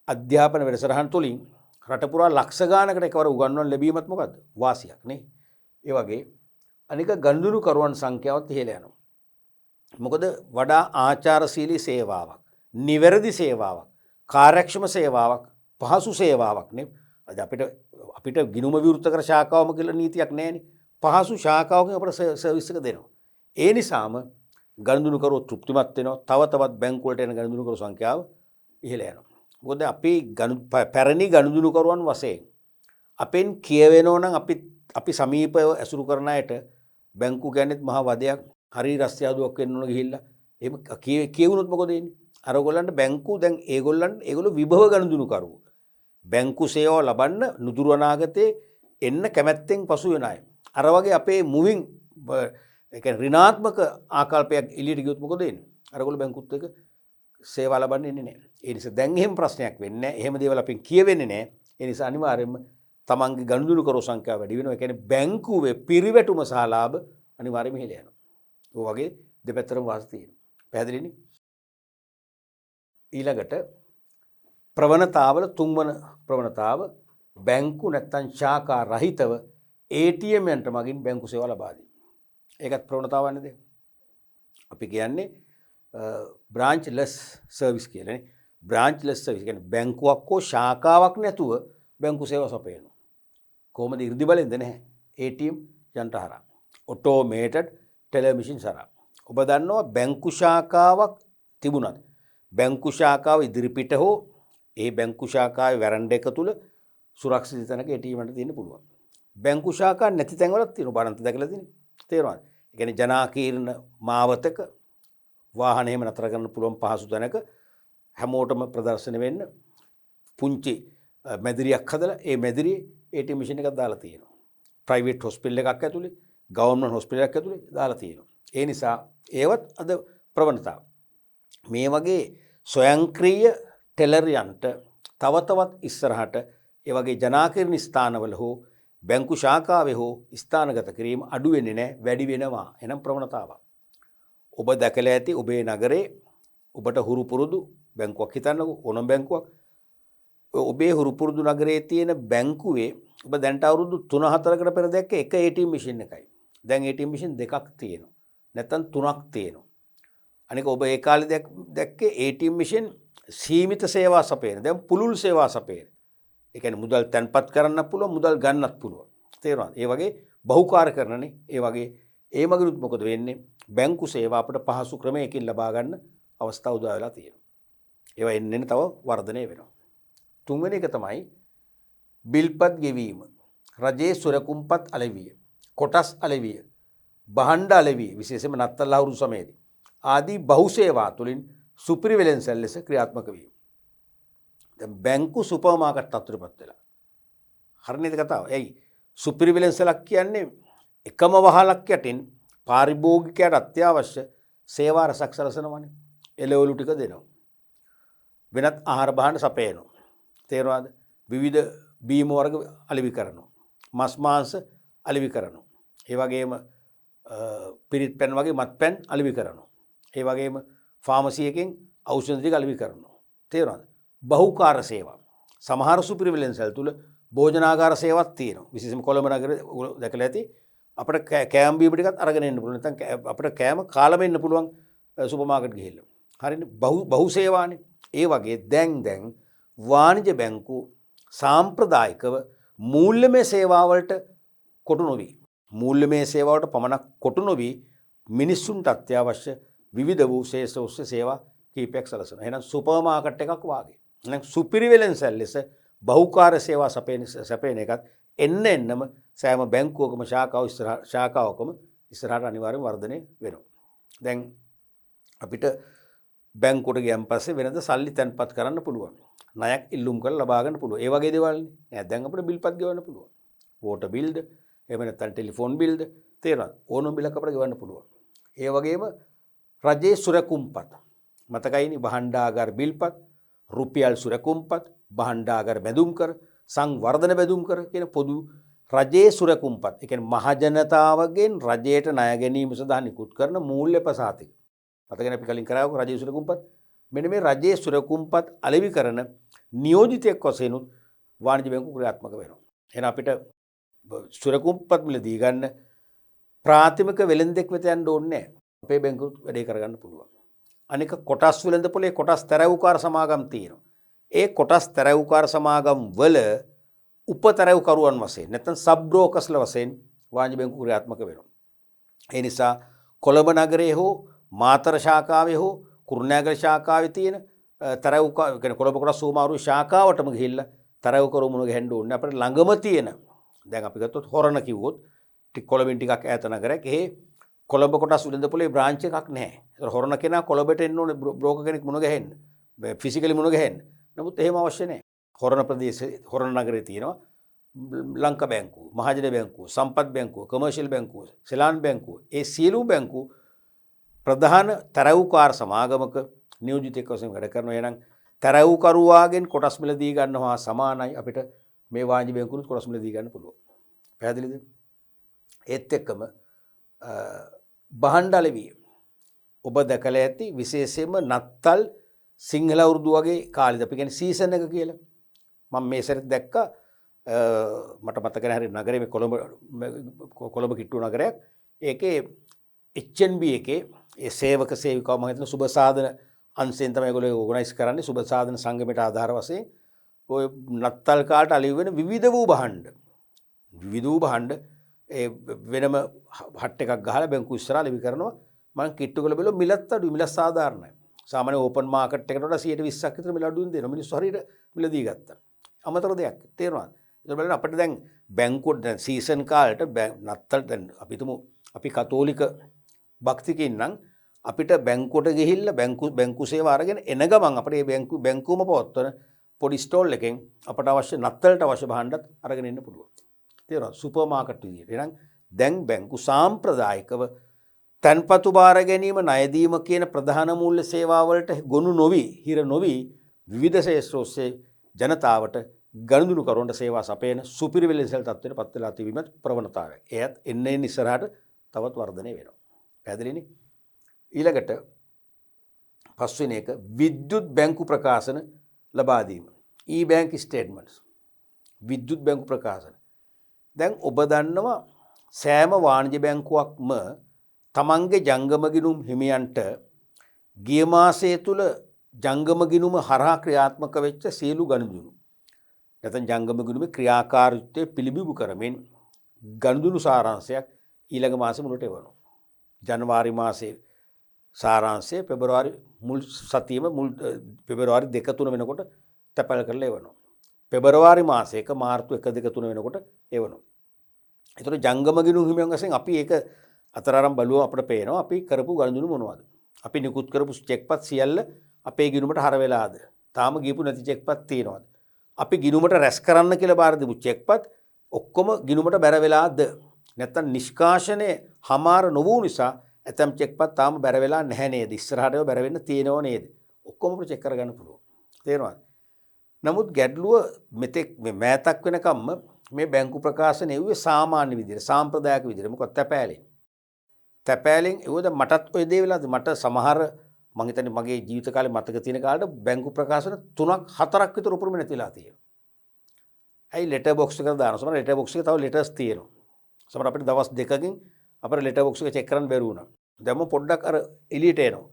[SPEAKER 1] අධ්‍යාපන වැඩසටහන් තුළින් රට පුරා ලක්ෂ ගානකට එකවර උගන්වන්න ලැබීමත් මොකද්ද? වාසියක් නේ. ඒ වගේ අනික ගනුදෙනුකරුවන් සංඛ්‍යාවත් ඉහළ යනවා. මොකද වඩා ආචාරශීලී සේවාවක්, නිවැරදි සේවාවක්, කාර්යක්ෂම සේවාවක්, පහසු සේවාවක් නේ. අද අපිට ගිණුම විවෘත කර ශාඛාවම කියලා නීතියක් නැහැනේ. පහසු ශාඛාවකින් අපිට සර්විස් එක දෙනවා. ඒ නිසාම ගනුදෙනුකරුවෝ තෘප්තිමත් වෙනවා. තව තවත් බැංකු වලට එන ගනුදෙනුකරු සංඛ්‍යාව ඉහළ යනවා. මොකද අපි පැරණි ගනුදෙනුකරුවන් වශයෙන් අපෙන් කියවෙනෝ නම් අපි සමීපව ඇසුරු කරන අයට බැංකු කියන්නේත් මහා වදයක්, හරි රස්තියාදුවක් වෙන්න ඕන ගිහිල්ලා එහෙම කියවුනොත් මොකද වෙන්නේ? අර ඔයගොල්ලන්ට බැංකු දැන් ඒගොල්ලෝ විභව ගනුදෙනුකරුවෝ බැංකු සේවාව ලබන්න නුදුරු අනාගතේ එන්න කැමැත්තෙන් පසු වෙන අය. අර වගේ අපේ මුවින් ඒ කියන්නේ ඍණාත්මක ආකල්පයක් එළියට ගියොත් මොකද වෙන්නේ? අරගොල්ලෝ බැංකුත් එක සේවා ලබන්න ඉන්නේ නැහැ. ඒ නිසා දැන් එහෙම ප්‍රශ්නයක් වෙන්නේ නැහැ. එහෙම දේවල් අපෙන් කියවෙන්නේ නැහැ. ඒ නිසා අනිවාර්යයෙන්ම තමන්ගේ ගනුදෙනුකරු සංඛ්‍යාව වැඩි වෙනවා. ඒ කියන්නේ බැංකුවේ පිරිවැටුම සහ ලාභ අනිවාර්යයෙන්ම ඉහළ යනවා. ඔය වගේ දෙපැත්තටම වාසි තියෙනවා. පැහැදිලිනේ? ඊළඟට ප්‍රවණතාවල තුන්වන ප්‍රවණතාව බැංකු නැත්තම් ශාඛා රහිතව ATM යන්ට මගින් බැංකු සේවා ලබා දීම. ඒකත් ප්‍රවණතාවක් නේද? අපි කියන්නේ බ්‍රාන්ච්ලස් සර්විස් කියලා නේ. බ්‍රාන්ච්ලස් සර්විස් කියන්නේ බැංකුවක් හෝ ශාඛාවක් නැතුව බැංකු සේවා සපයනවා. කොහොමද? 이르දි බලෙන්ද නැහැ. ATM යන්ට හරහා. ඔටෝමේටඩ් ටෙලර් මැෂින් හරහා. ඔබ දන්නවා බැංකු ශාඛාවක් තිබුණත් බැංකු ශාඛාව ඉදිරිපිට හෝ ඒ බැංකු ශාඛාවේ වැරන්ඩ එක තුල සුරක්ෂිත තැනක ATM එකට තියෙන්න පුළුවන්. බැංකු ශාඛා නැති තැන්වලත් තියෙනවා. බලන්න දැකලා තියෙනවා. තේරුණාද? ඒ කියන්නේ ජනාකීර්ණ මාවතක වාහන එහෙම නතර කරන්න පුළුවන් පහසු තැනක හැමෝටම ප්‍රදර්ශන වෙන්න පුංචි මැදිරියක් හදලා ඒ මැදිරියේ ATM මැෂින් එකක් දාලා තියෙනවා. ප්‍රයිවට් හොස්පිටල් එකක් ඇතුලේ, ගවර්න්මන්ට් හොස්පිටල් එකක් ඇතුලේ දාලා තියෙනවා. ඒ නිසා ඒවත් අද ප්‍රවණතාව. මේ වගේ ස්වයංක්‍රීය ටෙලරයන්ට තව තවත් ඉස්සරහට ඒ වගේ ජනාකීර්ණ ස්ථානවල හෝ බැංකු ශාඛාවේ හෝ ස්ථානගත කිරීම අඩු වෙන්නේ නැහැ, වැඩි වෙනවා. එනම් ප්‍රවණතාවක්. ඔබ දැකලා ඇති ඔබේ නගරේ ඔබට හුරු පුරුදු බැංකුවක් හිතන්නකෝ, ඕනම බැංකුවක්. ඔබේ හුරු පුරුදු නගරේ තියෙන බැංකුවේ ඔබ දැන්ට අවුරුදු 3-4කට පෙර දැක්ක එක ATM මැෂින් එකයි. දැන් ATM මැෂින් දෙකක් තියෙනවා. නැත්නම් තුනක් තියෙනවා. අනික ඔබ ඒ කාලේ දැක්කේ ATM මැෂින් සීමිත සේවා සපයන. දැන් පුළුල් සේවා සපයන. ඒ කියන්නේ මුදල් තැන්පත් කරන්නත් පුළුවන්, මුදල් ගන්නත් පුළුවන්. තේරුණාද? ඒ වගේ බහුකාර්ය කරනනේ. ඒ වගේ ඒ මගිනුත් මොකද වෙන්නේ? බැංකු සේවා අපිට පහසු ක්‍රමයකින් ලබා ගන්න අවස්ථා උදා වෙලා තියෙනවා. ඒවා එන්න තව වර්ධනය වෙනවා. තුන්වෙනි එක තමයි බිල්පත් ගෙවීම. රජයේ සුරකුම්පත් අලෙවිය, කොටස් අලෙවිය, භාණ්ඩ අලෙවිය, විශේෂයෙන්ම නත්තල් අවුරුදු සමයේදී ආදී බහු සේවා තුළින් සුපිරිවෙලෙන්සල් ලෙස ක්‍රියාත්මක වීම. දැන් බැංකු සුපර් මාකට් තත්ත්වයටපත් වෙලා. හරිනේද කතාව? එයි සුපිරිවෙලෙන්සලක් කියන්නේ එකම වහලක් යටින් පාරිභෝගිකයට අත්‍යවශ්‍ය සේවා රසක් සලසනවනේ. එළවලු ටික දෙනවා. වෙනත් ආහාර භාණ්ඩ සපයනවා. තේරුණාද? විවිධ බීම වර්ග අලෙවි කරනවා. මස් මාංශ අලෙවි කරනවා. ඒ වගේම පිරිත් පැන් වගේ මත්පැන් අලෙවි කරනවා. ඒ වගේම ෆාමසි එකෙන් ඖෂධ ටික අලෙවි කරනවා. තේරුණාද? බහුකාර්ය සේවා. සමහර සුපිරිවෙලෙන්සල් තුල භෝජනාගාර සේවාවක් තියෙනවා. විශේෂයෙන්ම කොළඹ නගරේ දැකලා ඇති. අපිට කෑම බීම ටිකත් අරගෙන එන්න පුළුවන්. නැත්නම් අපිට කෑම කාලම එන්න පුළුවන් සුපර් මාකට් ගිහිල්ලා. හරිනේ? බහු සේවානේ. ඒ වගේ දැන් වාණිජ බැංකු සාම්ප්‍රදායිකව මූල්‍යමය සේවාවලට කොටු නොවි. මූල්‍යමය සේවාවට පමණක් කොටු නොවි මිනිස්සුන්ට අත්‍යවශ්‍ය විවිධ වූ ශේෂ සේවා කීපයක් සලසනවා. එහෙනම් සුපර් මාකට් එකක් වාගේ. එහෙනම් සුපිරිවෙලෙන්සල් ලෙස බහුකාර්ය සේවා සපයන එකත් එන්නම සෑම බැංකුවකම ශාඛාවකම ඉස්සරහට අනිවාර්යෙන් වර්ධනය වෙනවා. දැන් අපිට බැංකුවට ගියන් පස්සේ වෙනද සල්ලි තැන්පත් කරන්න පුළුවන්. ණයක් ඉල්ලුම් කරලා ලබා ගන්න පුළුවන්. ඒ වගේ දේවල් නේ. දැන් අපිට බිල්පත් ගෙවන්න පුළුවන්. වෝටර් බිල්ද, එහෙම නැත්නම් ටෙලිෆෝන් බිල්ද, තේරෙනවද? ඕනම බිලක් අපිට ගෙවන්න පුළුවන්. ඒ වගේම රජයේ සුරකුම්පත්. මතකයිනේ භාණ්ඩාගාර බිල්පත්, රුපියල් සුරකුම්පත්, භාණ්ඩාගාර බැඳුම් කර, සංවර්ධන බැදුම් කර කියන පොදු රජයේ සුරකුම්පත්. ඒ කියන්නේ මහජනතාවගෙන් රජයට ණය ගැනීම සඳහා නිකුත් කරන මූල්‍ය ප්‍රසාතික. මතකනේ අපි කලින් කරාවු රජයේ සුරකුම්පත්. මෙන්න මේ රජයේ සුරකුම්පත් අලෙවි කරන නියෝජිතයෙක් වශයෙන් වාණිජ්‍ය බැංකුව ක්‍රියාත්මක වෙනවා. එහෙනම් අපිට සුරකුම්පත් මිලදී ගන්න ප්‍රාථමික වෙළෙන්දෙක් වෙත යන්න ඕනේ නැහැ. අපේ බැංකුවත් වැඩේ කරගන්න පුළුවන්. අනික කොටස් වෙළඳපොලේ කොටස් තරවුකාර සමාගම් තියෙනවා. ඒ කොටස් තරවුකාර සමාගම් වල උපතරවුකරුවන් වශයෙන් නැත්නම් සබ් බ්‍රෝකර්ස්ලා වශයෙන් වාණිජ්‍ය බැංකුව ක්‍රියාත්මක වෙනවා. ඒ නිසා කොළඹ නගරයේ හෝ මාතර ශාඛාවේ හෝ කුරුණෑගල ශාඛාවේ තියෙන තරවුකාර කියන්නේ කොළඹ කොටස් සෝමාරු ශාඛාවටම ගිහිල්ලා තරවුකරු මුණ ගැහෙන්න ඕනේ. අපිට ළඟම තියෙන දැන් අපි ගත්තොත් හොරණ කිව්වොත් කොළඹින් ටිකක් ඈත නගරයක්. එහෙ කොළඹ කොටස් වෙළඳපොලේ බ්‍රාන්ච් එකක් නැහැ. ඒතර හොරණ කෙනා කොළඹට එන්න ඕනේ බ්‍රෝකර් කෙනෙක් මුණ ගැහෙන්න. ෆිසිකලි මුණ ගැහෙන්න. නමුත් එහෙම අවශ්‍ය නැහැ. හොරණ ප්‍රදේශයේ හොරණ නගරේ තියෙනවා ලංකා බැංකුව, මහජන බැංකුව, සම්පත් බැංකුව, කොමර්ෂියල් බැංකුව, සෙලාන් බැංකුව. ඒ සියලු බැංකු ප්‍රධාන තරවුකාර සමාගමක නියෝජිතයෙක් වශයෙන් වැඩ කරනවා. එහෙනම් තරවුකරුවාගෙන් කොටස් මිලදී ගන්නවා සමානයි අපිට මේ වාණිජ්‍ය බැංකුවුත් කොටස් මිලදී ගන්න පුළුවන්. පැහැදිලිද? ඒත් එක්කම බහණ්ඩ අලෙවිය ඔබ දැකලා ඇති විශේෂයෙන්ම නත්තල් සිංහල අවුරුදු වගේ කාලෙද අපි කියන්නේ සීසන් එක කියලා. මම මේ සැරේ දැක්කා මට මතක නැහැ හරි නගරේ මේ කොළඹ කිට්ටු නගරයක්. ඒකේ HNB එකේ ඒ සේවක සේවිකාව මම හිතන සුබ සාධන අංශයෙන් තමයි ඒගොල්ලෝ ඕගනයිස් කරන්නේ. සුබ සාධන සංගමයට ආධාර වශයෙන් ඔය නත්තල් කාලට අලිව් වෙන විවිධ වූ භාණ්ඩ ඒ වෙනම හට් එකක් ගහලා බැංකුව ඉස්සරහා ලෙවි කරනවා. මම කිට්ටු කරලා බලුවා මිලත් අඩුයි, මිල සාධාරණයි. සාමාන්‍ය ඕපන් මාකට් එකට වඩා 120ක් විතර මිල අඩුවෙන් දෙනවා. මිනිස්සු හරියට මිලදී ගත්තා. අමතර දෙයක් තේරෙනවද? ඒක බලන්න අපිට දැන් බැංකුවට දැන් සීසන් කාලේට නත්තල් දැන් අපි තුමු අපි කතෝලික භක්තිකින් නම් අපිට බැංකුවට ගිහිල්ලා බැංකු සේවා අරගෙන එන ගමන් අපේ බැංකුවම පවත්වන පොඩි ස්ටෝල් එකෙන් අපට අවශ්‍ය නත්තලට අවශ්‍ය භාණ්ඩත් අරගෙන එන්න පුළුවන්. තේරෙනවද? සුපර් මාකට් විදියට. එහෙනම් දැන් බැංකු සාම්ප්‍රදායිකව තන්පතු බාර ගැනීම ණය දීම කියන ප්‍රධාන මූල්‍ය සේවාවලට ගොනු නොවි, හිර නොවි විවිධ ශේෂ්ත්‍ර ඔස්සේ ජනතාවට ගනුදෙනු කරන සේවා සපයන සුපිරි වෙළෙසල් තත්ත්වයට පත් වෙලා තිබීමත් ප්‍රවණතාවයක්. එයත් එන්නේ ඉස්සරහට තවත් වර්ධනය වෙනවා. පැහැදිලිනේ? ඊළඟට පස්වෙනි එක විද්‍යුත් බැංකු ප්‍රකාශන ලබා දීම. E-bank statements. විද්‍යුත් බැංකු ප්‍රකාශන. දැන් ඔබ දන්නවා සෑම වාණිජ්‍ය බැංකුවක්ම තමන්ගේ ජංගම ගිණුම් හිමියන්ට ගිය මාසයේ තුල ජංගම ගිණුම හරහා ක්‍රියාත්මක වෙච්ච සියලු ගනුදෙනු නැත්නම් ජංගම ගිණුමේ ක්‍රියාකාරීත්වය පිළිබිඹු කරමින් ගනුදෙනු සාරාංශයක් ඊළඟ මාසෙ මුලට එවනවා. ජනවාරි මාසයේ සාරාංශය පෙබරවාරි මුල් සතියේම මුල් පෙබරවාරි 2-3 වෙනකොට තැපැල් කරලා එවනවා. පෙබරවාරි මාසයක මාර්තු 1-2-3 වෙනකොට එවනවා. ඒතර ජංගම ගිණුම් හිමියන් වශයෙන් අපි ඒක අතරාරම් බලුවා අපිට පේනවා අපි කරපු ගනුදෙනු මොනවද? අපි නිකුත් කරපු චෙක්පත් සියල්ල අපේ ගිණුමට හර වෙලාද? තාම ගියපු නැති චෙක්පත් තියෙනවද? අපි ගිණුමට රැස් කරන්න කියලා බාර දීපු චෙක්පත් ඔක්කොම ගිණුමට බැර වෙලාද? නැත්නම් නිෂ්කාශනයේ හමාර නොවු නිසා ඇතම් චෙක්පත් තාම බැර වෙලා නැහැ නේද? ඉස්සරහට ඒවා බැර වෙන්න තියෙනව නේද? ඔක්කොම අපිට චෙක් කරගන්න පුළුවන්. තේරෙනවද? නමුත් ගැටලුව මෙතෙක් මේ මෑතක් වෙනකම්ම මේ බැංකු ප්‍රකාශන එව්වේ සාමාන්‍ය විදිහට, සාම්ප්‍රදායික විදිහට. මොකද තැපෑලෙන් එවද මටත් ඔය දේ වෙලාද මට සමහර මං හිතන්නේ මගේ ජීවිත කාලේ මතක තියෙන කාලේ බැංකු ප්‍රකාශන 3-4ක් විතර උපරිම නැතිලා තියෙනවා. ඇයි ලෙටර් බොක්ස් එකට දානවා. සමහර ලෙටර් බොක්ස් එකේ තව ලෙටර්ස් තියෙනවා. සමහර අපිට දවස් 2කින් අපේ ලෙටර් බොක්ස් එක චෙක් කරන්න බැරි වුණා. දැන්ම පොඩ්ඩක් අර එළියට එනවා.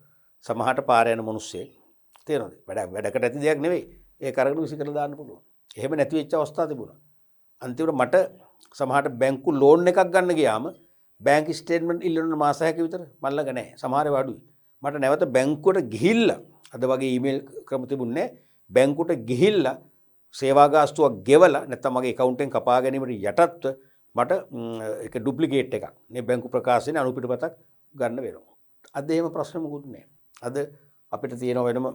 [SPEAKER 1] සමහරට පාර යන මිනිස්සෙක් තේරෙනවද? වැඩකට ඇති දෙයක් නෙවෙයි. ඒක අරගෙන විසි කරලා දාන්න පුළුවන්. එහෙම නැති වෙච්ච අවස්ථා තිබුණා. අන්තිමට මට සමහරට බැංකු ලෝන් එකක් ගන්න ගියාම බැංක් ස්ටේට්මන්ට් ඉල්ලන මාස 6ක විතර මම ළඟ නැහැ. සමහර ඒවා අඩුයි. මට නැවත බැංකුවට ගිහිල්ලා අද වගේ ඊමේල් ක්‍රම තිබුණේ නැහැ. බැංකුවට ගිහිල්ලා සේවා ගාස්තුවක් ගෙවලා නැත්නම් මගේ account එකෙන් කපා ගැනීමට යටත්ව මට ඒක ඩුප්ලිකේට් එකක් මේ බැංකු ප්‍රකාශනයේ අනුපිටපතක් ගන්න වෙනවා. අද එහෙම ප්‍රශ්න මොකුත් නැහැ. අද අපිට තියෙන වෙනම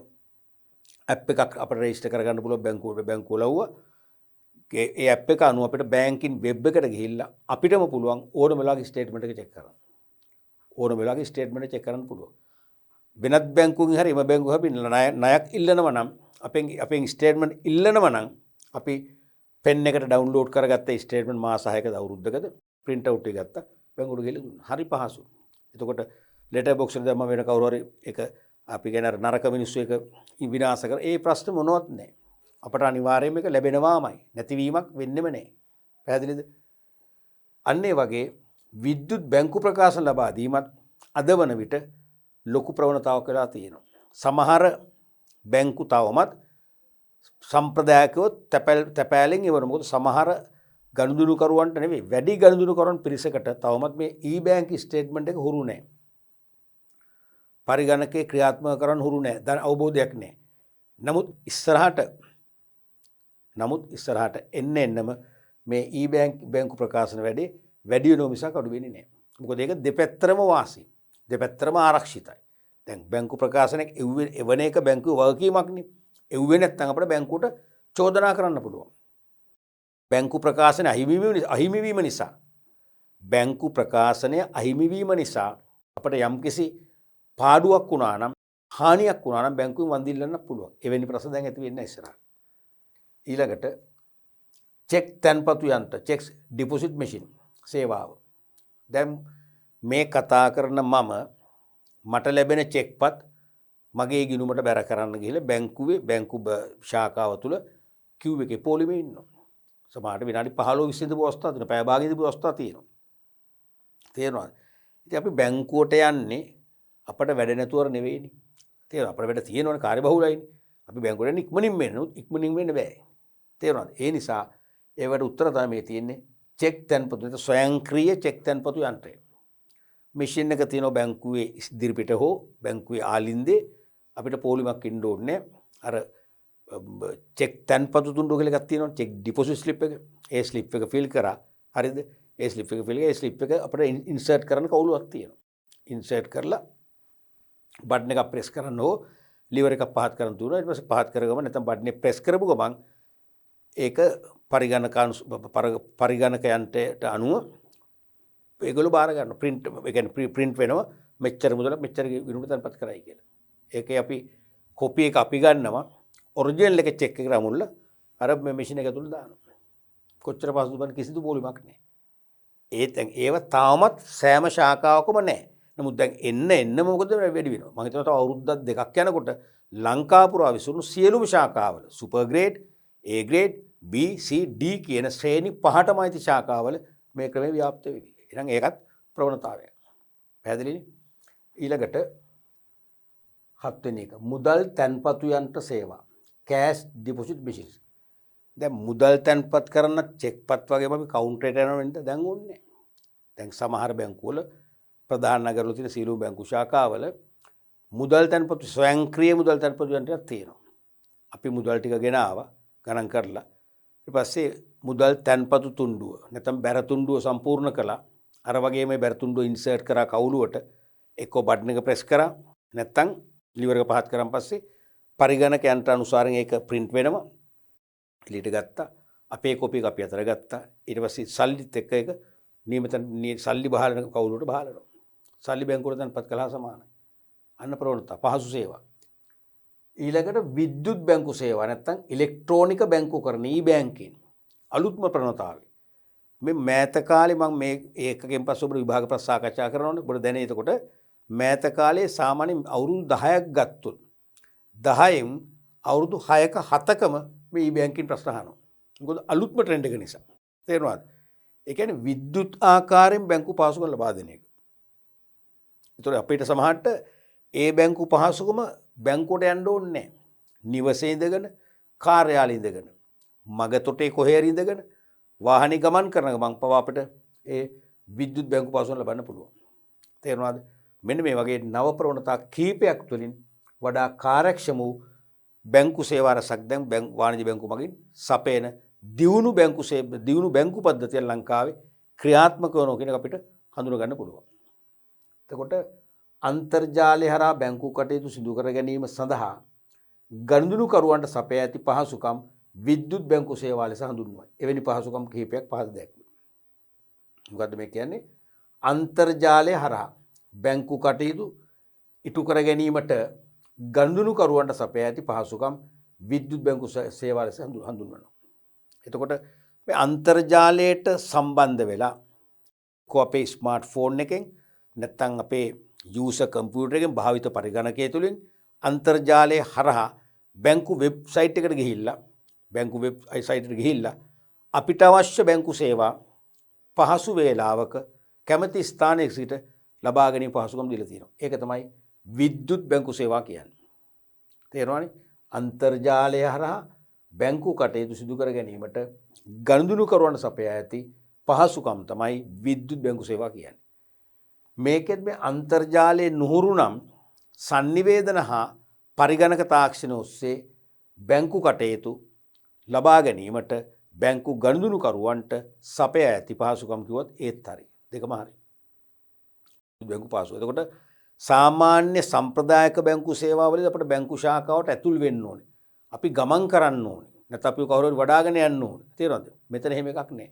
[SPEAKER 1] ඇප් එකක් අපිට රෙජිස්ටර් කරගන්න පුළුවන් බැංකුව ලව්වා. ඒ ඇප් එක අනුව අපිට බැංකින් වෙබ් එකට ගිහිල්ලා අපිටම පුළුවන් ඕනම වෙලාවක ස්ටේට්මන්ට් එක චෙක් කරන්න. ඕනම වෙලාවක ස්ටේට්මන්ට් එක චෙක් කරන්න පුළුවන්. වෙනත් බැංකුවකින් හරි එම බැංකුව අපි ණයක් ඉල්ලනවා නම් අපෙන් ස්ටේට්මන්ට් ඉල්ලනවා නම් අපි පෙන් එකට ඩවුන්ලෝඩ් කරගත්ත ස්ටේට්මන්ට් මාස 6කද අවුරුද්දකද print out එක ගත්තා බැංකුවට ගිහලා දුන්නා. හරි පහසු. එතකොට ලෙටර් බොක්ස් එකට දැම්ම වෙන කවුරු හරි එක අපි කියන නරක මිනිස්සු එක විනාශ කර ඒ ප්‍රශ්න මොනවත් නැහැ. අපට අනිවාර්යයෙන්ම එක ලැබෙනවාමයි. නැතිවීමක් වෙන්නෙම නැහැ. පැහැදිලිද? අන්න ඒ වගේ විද්‍යුත් බැංකු ප්‍රකාශන ලබා දීමත් අද වන විට ලොකු ප්‍රවණතාවක් වෙලා තියෙනවා. සමහර බැංකු තවමත් සම්ප්‍රදායිකව තැපෑලෙන් ඉවර. මොකද සමහර ගනුදෙනුකරුවන්ට නෙවෙයි වැඩි ගනුදෙනුකරුවන් පිරිසකට තවමත් මේ e-bank statement එක හුරු නැහැ. පරිගණකේ ක්‍රියාත්මක කරන්න හුරු නැහැ. දැන් අවබෝධයක් නැහැ. නමුත් ඉස්සරහට එන්නම මේ e-bank බැංකු ප්‍රකාශන වැඩි වෙනව මිසක් අඩු වෙන්නේ නැහැ. මොකද ඒක දෙපැත්තරම වාසි. දෙපැත්තරම ආරක්ෂිතයි. දැන් බැංකු ප්‍රකාශනයක් එවන එක බැංකුවේ වගකීමක්නේ. එව්වේ නැත්නම් අපිට බැංකුවට චෝදනා කරන්න පුළුවන්. බැංකු ප්‍රකාශනය අහිමි වීම නිසා බැංකු ප්‍රකාශනය අහිමි වීම නිසා අපිට යම්කිසි පාඩුවක් වුණා නම් හානියක් වුණා නම් බැංකුවෙන් වන්දිල්ලන්න පුළුවන්. එවැනි ප්‍රශ්න දැන් ඇති වෙන්නේ ඉස්සරහ. ඊළඟට චෙක් තැන්පතු යන්ත්‍ර checks deposit machine සේවාව. දැන් මේ කතා කරන මට ලැබෙන චෙක්පත් මගේ ගිණුමට බැර කරන්න ගිහලා බැංකු ශාඛාව තුල queue එකේ පොලිමේ ඉන්නවා. සමහරට විනාඩි 15 20 ඉඳපු අවස්ථා තියෙනවා. පැය භාගයක් ඉඳපු අවස්ථා තියෙනවා. තේරෙනවද? ඉතින් අපි බැංකුවට යන්නේ අපට වැඩ නැතුවර නෙවෙයිනේ. තේරෙනවද? අපේ වැඩ තියෙනවනේ කාර්යබහුලයිනේ. අපි බැංකුවට යන්නේ ඉක්මනින් වෙන්න බෑ. තේරෙනවද? ඒ නිසා ඒවට උත්තර තමයි තියෙන්නේ චෙක් තැන්පතු ස්වයංක්‍රීය චෙක් තැන්පතු යන්ත්‍රය. මැෂින් එක තියෙනවා බැංකුවේ ඉදිරිපිට හෝ බැංකුවේ ආලින්දේ අපිට පොලිමක් ඉන්න ඕනේ. අර චෙක් තැන්පතු තුණ්ඩුව කියලා එකක් තියෙනවා. චෙක් ඩිපොසිට් ස්ලිප් එක. ඒ ස්ලිප් එක ෆිල් කරා. හරිද? ඒ ස්ලිප් එක අපිට ඉන්සර්ට් කරන්න කවුලුවක් තියෙනවා. ඉන්සර්ට් කරලා බටන් එකක් ප්‍රෙස් කරන්න ඕ ලිවර් එකක් පහත් කරන් දුන්නා. ඊට පස්සේ පහත් කරගම නැත්නම් බටන් එක ප්‍රෙස් කරපු ගමන් ඒක පරිගණකයන්ට අනුව ඒගොල්ලෝ බාර ගන්න print ඒ කියන්නේ print වෙනවා මෙච්චර මුදල මෙච්චර විනුට තැන්පත් කරයි කියලා. ඒකේ අපි කොපි එක අපි ගන්නවා ඔරිජිනල් එක චෙක් එකට අමුල්ලා අර මේ මැෂින් එක ඇතුළේ දානවා. කොච්චර පහසුද බලන්න කිසිදු පොලිමක් නැහැ. ඒව තාමත් සෑම ශාඛාවකම නැහැ. නමුත් දැන් එන්න මොකද වැඩි වෙනවා. මම හිතනවා තව අවුරුද්දක් දෙකක් යනකොට ලංකා පුරා විසුණු සියලුම ශාඛාවල super grade, A grade, B, C, D කියන ශ්‍රේණි පහටම ඇති ශාඛාවල මේ ක්‍රමය ව්‍යාප්ත වෙවි. එහෙනම් ඒකත් ප්‍රවණතාවයක්. පැහැදිලිනේ? ඊළඟට 7 වෙනි එක මුදල් තැන්පතු යන්ත්‍ර සේවා. cash deposit machines. දැන් මුදල් තැන්පත් කරන චෙක්පත් වගේම අපි කවුන්ටරේට යනවා වෙනද දැන් ඕනේ. දැන් සමහර බැංකුවල ප්‍රධාන නගරවල තියෙන සීලු බැංකු ශාඛාවල මුදල් තැන්පතු ස්වයංක්‍රීය මුදල් තැන්පතු යන්ත්‍රයක් තියෙනවා. අපි මුදල් ටික ගෙන ආවා ගණන් කරලා ඊට පස්සේ මුදල් තැන්පතු තුණ්ඩුව නැත්නම් බැර තුණ්ඩුව සම්පූර්ණ කළා. අර වගේම බැර තුණ්ඩුව ඉන්සර්ට් කරා කවුලුවට එක්ක බටන් එක ප්‍රෙස් කරා නැත්නම් ලිවර් එක පහත් කරන් පස්සේ පරිගණක යන්ත්‍ර අනුසාරයෙන් ඒක print වෙනවා. එළියට ගත්තා. අපේ කොපි එක අපි අතර ගත්තා. ඊට පස්සේ සල්ලිත් එක්ක ඒක නියමිත සල්ලි බහලන කවුලුවට බහලනවා. සල්ලි බැංකුවට තැන්පත් කළා සමානයි. අන්න ප්‍රවණතා පහසු සේවා. ඊළඟට විද්‍යුත් බැංකු සේවා නැත්නම් ඉලෙක්ට්‍රොනික බැංකුකරණ e-banking අලුත්ම ප්‍රවණතාවය. මේ මෑත කාලේ මම මේ ඒකකෙන් පස්සේ ඔබට විභාග ප්‍රශ්න සාකච්ඡා කරනවානේ. ඔබට දැනේ එතකොට මෑත කාලේ සාමාන්‍යයෙන් අවුරුදු 10ක් ගත්තොත් 10න් අවුරුදු 6ක 7කම මේ e-banking ප්‍රශ්න අහනවා. මොකද අලුත්ම ට්‍රෙන්ඩ් එක නිසා. තේරුණාද? ඒ කියන්නේ විද්‍යුත් ආකාරයෙන් බැංකු පහසුකම් ලබා දෙන එක. ඒතකොට අපිට සමහරට ඒ බැංකු පහසුකම බැංකුවට යන්න ඕනේ නැහැ. නිවසේ ඉඳගෙන කාර්යාලයේ ඉඳගෙන මගතොටේ කොහේ හරි ඉඳගෙන වාහනේ ගමන් කරන ගමන් පවා අපිට ඒ විද්‍යුත් බැංකු පහසුකම් ලබන්න පුළුවන්. තේරුණාද? මෙන්න මේ වගේ නව ප්‍රවණතා කීපයක් තුළින් වඩා කාර්යක්ෂම වූ බැංකු සේවා රසක් දැන් වාණිජ්‍ය බැංකු මගින් සපයන දියුණු බැංකු පද්ධතිය ලංකාවේ ක්‍රියාත්මක වෙනවා කියන එක අපිට හඳුනා ගන්න පුළුවන්. එතකොට අන්තර්ජාලය හරහා බැංකු කටයුතු සිදු කර ගැනීම සඳහා ගනුදෙනුකරුවන්ට සපයා ඇති පහසුකම් විද්‍යුත් බැංකු සේවා ලෙස හඳුන්වනවා. එවැනි පහසුකම් කිහිපයක් පහත දැක්වෙනවා. මොකද්ද මේ කියන්නේ? අන්තර්ජාලය හරහා බැංකු කටයුතු ඉටු කර ගැනීමට ගනුදෙනුකරුවන්ට සපයා ඇති පහසුකම් විද්‍යුත් බැංකු සේවා ලෙස හඳුන්වනවා. එතකොට මේ අන්තර්ජාලයට සම්බන්ධ වෙලා කො අපේ ස්මාර්ට් ෆෝන් එකෙන් නැත්තම් අපේ යූසර් කම්පියුටර් එකෙන් භාවිත පරිගණකය තුළින් අන්තර්ජාලයේ හරහා බැංකු වෙබ්සයිට් එකට ගිහිල්ලා බැංකු වෙබ්සයිට් එකට ගිහිල්ලා අපිට අවශ්‍ය බැංකු සේවා පහසු වේලාවක කැමති ස්ථානයක සිට ලබා ගැනීම පහසුකම් දීලා තියෙනවා. ඒක තමයි විද්‍යුත් බැංකු සේවා කියන්නේ. තේරෙනවනේ? අන්තර්ජාලය හරහා බැංකු කටයුතු සිදු කර ගැනීමට ගනුදෙනුකරුවන්ට සපයා ඇති පහසුකම් තමයි විද්‍යුත් බැංකු සේවා කියන්නේ. මේකෙත් මේ අන්තර්ජාලයේ නුහුරු නම් sannivedana හා පරිගණක තාක්ෂණ ඔස්සේ බැංකු කටයුතු ලබා ගැනීමට බැංකු ගනුදෙනුකරුවන්ට සපයා ඇති පහසුකම් කිව්වොත් ඒත් හරි. දෙකම හරි. බැංකු පහසුව. එතකොට සාමාන්‍ය සම්ප්‍රදායික බැංකු සේවාවලදී අපිට බැංකු ශාඛාවට ඇතුල් වෙන්න ඕනේ. අපි ගමන් කරන්න ඕනේ. නැත්නම් අපි කවුරු හරි වඩාගෙන යන්න ඕනේ. තේරෙනවද? මෙතන එහෙම එකක් නැහැ.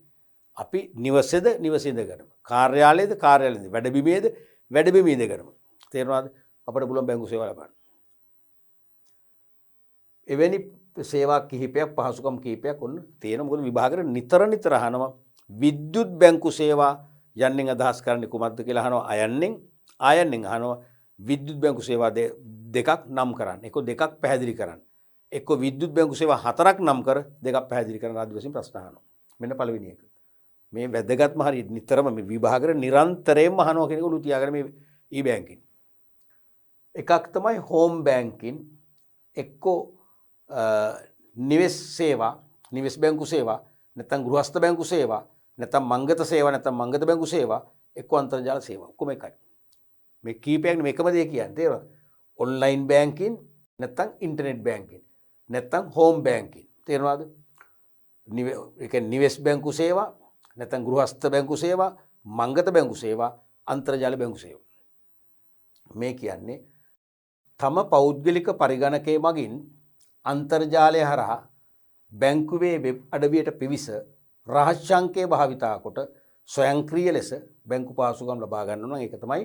[SPEAKER 1] අපි නිවසේද නිවසේ ඉඳගෙනම, කාර්යාලයේද කාර්යාලයේද, වැඩබිමේද වැඩබිමේ ඉඳගෙනම. තේරෙනවද? අපිට පුළුවන් බැංකු සේවා ලබන්න. එවැනි සේවා කිහිපයක් පහසුකම් කිහිපයක් ඔන්න තියෙනවා. මොකද විභාගෙට නිතර අහනවා විද්‍යුත් බැංකු සේවා යන්නෙන් අදහස් කරන්නේ කුමක්ද කියලා අහනවා ආයන්නෙන් අහනවා විද්‍යුත් බැංකු සේවා දෙකක් නම් කරන්න. එක්ක දෙකක් පැහැදිලි කරන්න. එක්ක විද්‍යුත් බැංකු සේවා හතරක් නම් කර දෙකක් පැහැදිලි කරන්න ආදී වශයෙන් ප්‍රශ්න අහනවා. මෙන්න පළවෙනි එක. මේ වැදගත්ම හරිය නිතරම මේ විභාගෙට නිරන්තරයෙන්ම අහනවා කෙනෙකු ඔලු තියාගෙන මේ e-banking. එකක් තමයි home banking එක්කෝ නිවෙස් සේවා, නිවෙස් බැංකු සේවා, නැත්නම් ගෘහස්ත බැංකු සේවා, නැත්නම් මංගත සේවා, නැත්නම් මංගත බැංකු සේවා, එක්ක අන්තර්ජාල සේවා. ඔක්කොම එකයි. මේ කීපයක් මේකම දේ කියන්නේ. තේරෙනවද? ඔන්ලයින් බැංකින්, නැත්නම් ඉන්ටර්නෙට් බැංකින්, නැත්නම් හෝම් බැංකින්. තේරෙනවද? ඒ කියන්නේ නිවෙස් බැංකු සේවා, නැත්නම් ගෘහස්ත බැංකු සේවා, මංගත බැංකු සේවා, අන්තර්ජාල බැංකු සේවා. මේ කියන්නේ තම පෞද්ගලික පරිගණකයේ මගින් අන්තර්ජාලය හරහා බැංකුවේ වෙබ් අඩවියට පිවිස රහස්‍යංකය භාවිතා කොට ස්වයංක්‍රීය ලෙස බැංකු පහසුකම් ලබා ගන්න නම් ඒක තමයි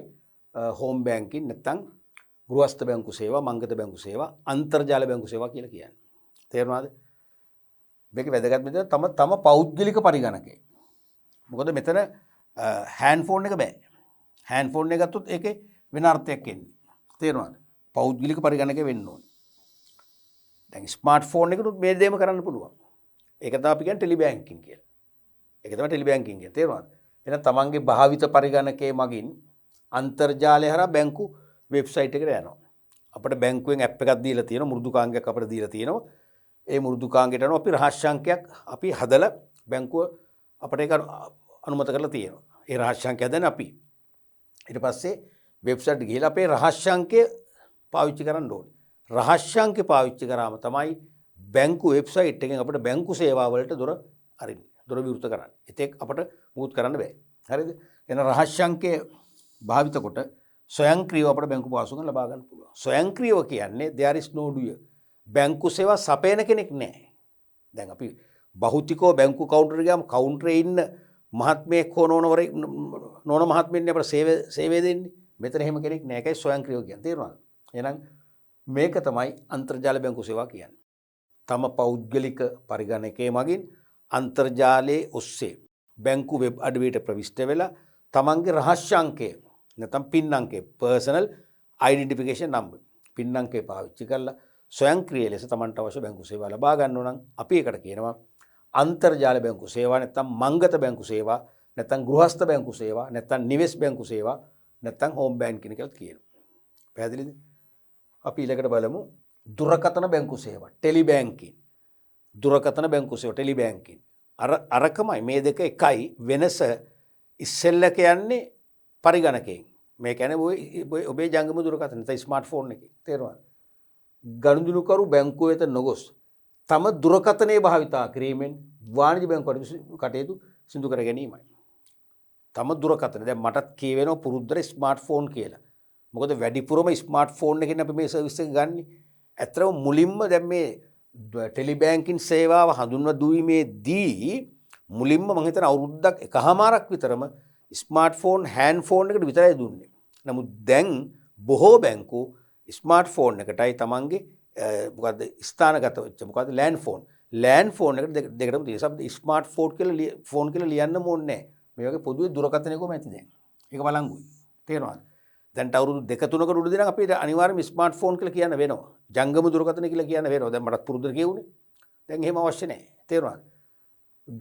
[SPEAKER 1] හෝම් බැංකින් නැත්නම් ගෘහස්ත බැංකු සේවා, මංගත බැංකු සේවා, අන්තර්ජාල බැංකු සේවා කියලා කියන්නේ. තේරුණාද? මේක වැදගත් මෙතන තම පෞද්ගලික පරිගණකය. මොකද මෙතන හෑන්ඩ් ෆෝන් එක බෑ. හෑන්ඩ් ෆෝන් එක ගත්තොත් ඒකේ වෙන අර්ථයක් එන්නේ. තේරුණාද? පෞද්ගලික පරිගණකය වෙන්න ඕනේ. දැන් ස්මාර්ට් ෆෝන් එකකට මේ දෙයම කරන්න පුළුවන්. ඒක තමයි අපි කියන්නේ ටෙලි බැංකින් කියලා. ඒක තමයි ටෙලි බැංකින් කියන්නේ. තේරුණාද? එහෙනම් තමන්ගේ භාවිත පරිගණකයේ මගින් අන්තර්ජාලය හරහා බැංකු වෙබ්සයිට් එකට යනවා. අපිට බැංකුවෙන් ඇප් එකක් දීලා තියෙනවා, මෘදුකාංගයක් අපිට දීලා තියෙනවා. ඒ මෘදුකාංගයට අනුව අපි රහස්‍යංකයක් අපි හදලා බැංකුව අපිට ඒක අනුමත කරලා තියෙනවා. ඒ රහස්‍යංකය හදන අපි. ඊට පස්සේ වෙබ්සයිට් එක ගිහලා අපේ රහස්‍යංකය පාවිච්චි කරන්න ඕනේ. රහස්‍යංකය පාවිච්චි කරාම තමයි බැංකු වෙබ්සයිට් එකෙන් අපිට බැංකු සේවා වලට දොර අරින්නේ. දොර විවෘත කරන්නේ. ඒත් අපිට මුකුත් කරන්න බෑ. හරිද? එන රහස්‍යංකය භාවිත කොට ස්වයංක්‍රීයව අපිට බැංකු පහසුකම් ලබා ගන්න පුළුවන්. ස්වයංක්‍රීයව කියන්නේ there is no doer. බැංකු සේවා සපයන කෙනෙක් නැහැ. දැන් අපි භෞතිකව බැංකු කවුන්ටර් ගියාම කවුන්ටරේ ඉන්න මහත්මයෙක් හෝ නෝන මහත්මියන්නේ අපිට සේවය දෙන්නේ. මෙතන එහෙම කෙනෙක් නැහැ. ඒකයි ස්වයංක්‍රීයව කියන්නේ. තේරුණාද? එහෙනම් මේක තමයි අන්තර්ජාල බැංකු සේවා කියන්නේ. තම පෞද්ගලික පරිගණකයේ මගින් අන්තර්ජාලයේ ඔස්සේ බැංකු වෙබ් අඩවියට ප්‍රවිෂ්ඨ වෙලා තමන්ගේ රහස්‍යංකය නැත්නම් පින් අංකය personal identification number පින් අංකය පාවිච්චි කරලා ස්වයංක්‍රීය ලෙස තමන්ට අවශ්‍ය බැංකු සේවා ලබා ගන්න නම් අපි ඒකට කියනවා අන්තර්ජාල බැංකු සේවා නැත්නම් මංගත බැංකු සේවා නැත්නම් ගෘහස්ත බැංකු සේවා නැත්නම් නිවෙස් බැංකු සේවා නැත්නම් හෝම් බැංකින් කියලා කියනවා. පැහැදිලිද? අපි ඊළඟට බලමු දුරකථන බැංකු සේවා, ටෙලි බැංකින්. දුරකථන බැංකු සේවා, ටෙලි බැංකින්. අරකමයි මේ දෙක එකයි වෙනස. ඉස්සෙල්ල කියන්නේ පරිගණකයෙන්. මේ කියන්නේ ඔබේ ජංගම දුරකථන නැත්නම් ස්මාර්ට් ෆෝන් එකේ. තේරුණාද? ගනුදෙනුකරු බැංකුව වෙත නොගොස් තම දුරකථනයේ භාවිතා කිරීමෙන් වාණිජ බැංකුවට කටයුතු සිදු කර ගැනීමයි. තම දුරකථන. දැන් මටත් කියවෙනවා පුරුද්දට ස්මාර්ට් ෆෝන් කියලා. මොකද වැඩිපුරම ස්මාර්ට් ෆෝන් එකෙන් අපි මේ සර්විස් එක ගන්න. ඇත්තටම මුලින්ම දැන් මේ ටෙලි බැංකින් සේවාව හඳුන්වා දුීමේදී මුලින්ම මම හිතන අවුරුද්දක් එකහමාරක් විතරම ස්මාර්ට් ෆෝන් හෑන්ඩ් ෆෝන් එකට විතරයි දුන්නේ. නමුත් දැන් බොහෝ බැංකු ස්මාර්ට් ෆෝන් එකටයි තමන්ගේ මොකද්ද ස්ථානගත වෙච්ච මොකද්ද ලෑන්ඩ් ෆෝන් ලෑන්ඩ් ෆෝන් එකට දෙකටම තියෙනවා. ස්මාර්ට් ෆෝන් කියලා ලියන්න ඕනේ නැහැ. මේ වගේ පොදුවේ දුරකථනයකම ඇති දැන්. ඒක බලංගුයි. තේරෙනවද? දැන් අවුරුදු 2-3කට උඩ දිනක් අපිට අනිවාර්යයෙන්ම ස්මාර්ට් ෆෝන් කියලා කියන්න වෙනවා. ජංගම දුරකථන කියලා කියන්න වෙනවා. දැන් මටත් පුරුද්දට කියුනේ. දැන් එහෙම අවශ්‍ය නැහැ. තේරුණාද?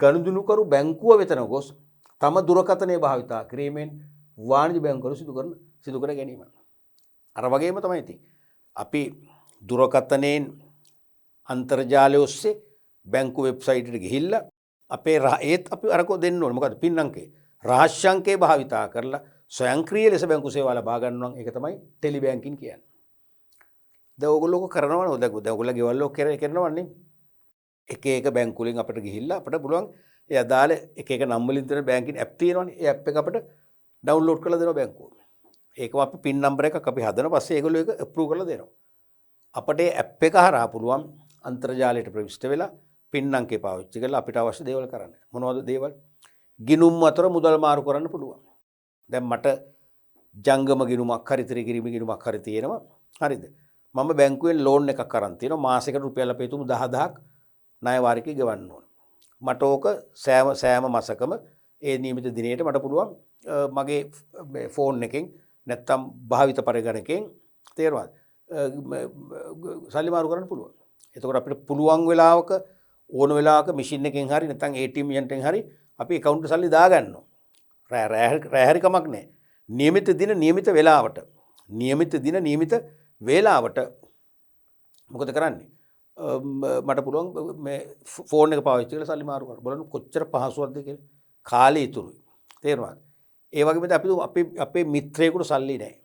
[SPEAKER 1] ගනුදෙනුකරු බැංකුව වෙතන ගොස් තම දුරකථනය භාවිතා කිරීමෙන් වාණිජ බැංකුවල සිදු කර ගැනීම. අර වගේම තමයි ඉතින්. අපි දුරකථනයෙන් අන්තර්ජාලය ඔස්සේ බැංකු වෙබ්සයිට් එකට ගිහිල්ලා අපේ ඒත් අපි අරකෝ දෙන්න ඕනේ. මොකද පින් අංකේ රහස්‍ය අංකේ භාවිතා කරලා ස්වයංක්‍රීය ලෙස බැංකු සේවා ලබා ගන්නවා. ඒක තමයි ටෙලි බැංකින් කියන්නේ. දැන් ඕගොල්ලෝ කරනවනේ. දැන් ඕගොල්ලෝ ගෙවල් වල කරනවන්නේ. එක බැංකු වලින් අපිට ගිහිල්ලා අපිට පුළුවන් ඒ අදාළ එක නම් වලින් තියෙන බැංකින් ඇප් තියෙනවනේ. ඒ ඇප් එක අපිට ඩවුන්ලෝඩ් කරලා දෙනවා බැංකුව. ඒකම අපි පින් නම්බර එකක් අපි හදන පස්සේ ඒගොල්ලෝ ඒක අප්‍රූව් කරලා දෙනවා. අපිට ඒ ඇප් එක හරහා පුළුවන් අන්තර්ජාලයට ප්‍රවිෂ්ඨ වෙලා පින් අංකේ පාවිච්චි කරලා අපිට අවශ්‍ය දේවල් කරන්න. මොනවද දේවල්? ගිණුම් අතර මුදල් මාරු කරන්න පුළුවන්. දැන් මට ජංගම ගිණුමක් හරි ත්‍රිගිරිම ගිණුමක් හරි තියෙනවා. හරිද? මම බැංකුවෙන් ලෝන් එකක් අරන් තියෙනවා. මාසෙකට රුපියල් අපි හිතමු 10000ක් ණය වාරිකේ ගෙවන්න ඕන. මට ඕක සෑම මාසකම ඒ නියමිත දිනයට මට පුළුවන් මගේ ෆෝන් එකෙන් නැත්තම් භාවිත පරිගණකයෙන් තේරුණාද? සල්ලි මාරු කරන්න පුළුවන්. එතකොට අපිට පුළුවන් වෙලාවක ඕන වෙලාවක මැෂින් එකෙන් හරි නැත්නම් ATM යන්ටෙන් හරි අපි account සල්ලි දාගන්නවා. රෑ හරි කමක් නැහැ. නියමිත දින නියමිත වෙලාවට වේලාවට මොකද කරන්නේ? මට පුළුවන් මේ ෆෝන් එක පාවිච්චි කරලා සල්ලි මාරු කරන්න. බලන්න කොච්චර පහසුවක්ද කියලා. කාලය ඉතුරුයි. තේරුණාද? ඒ වගේම අපේ මිත්‍රයෙකුට සල්ලි නැහැ.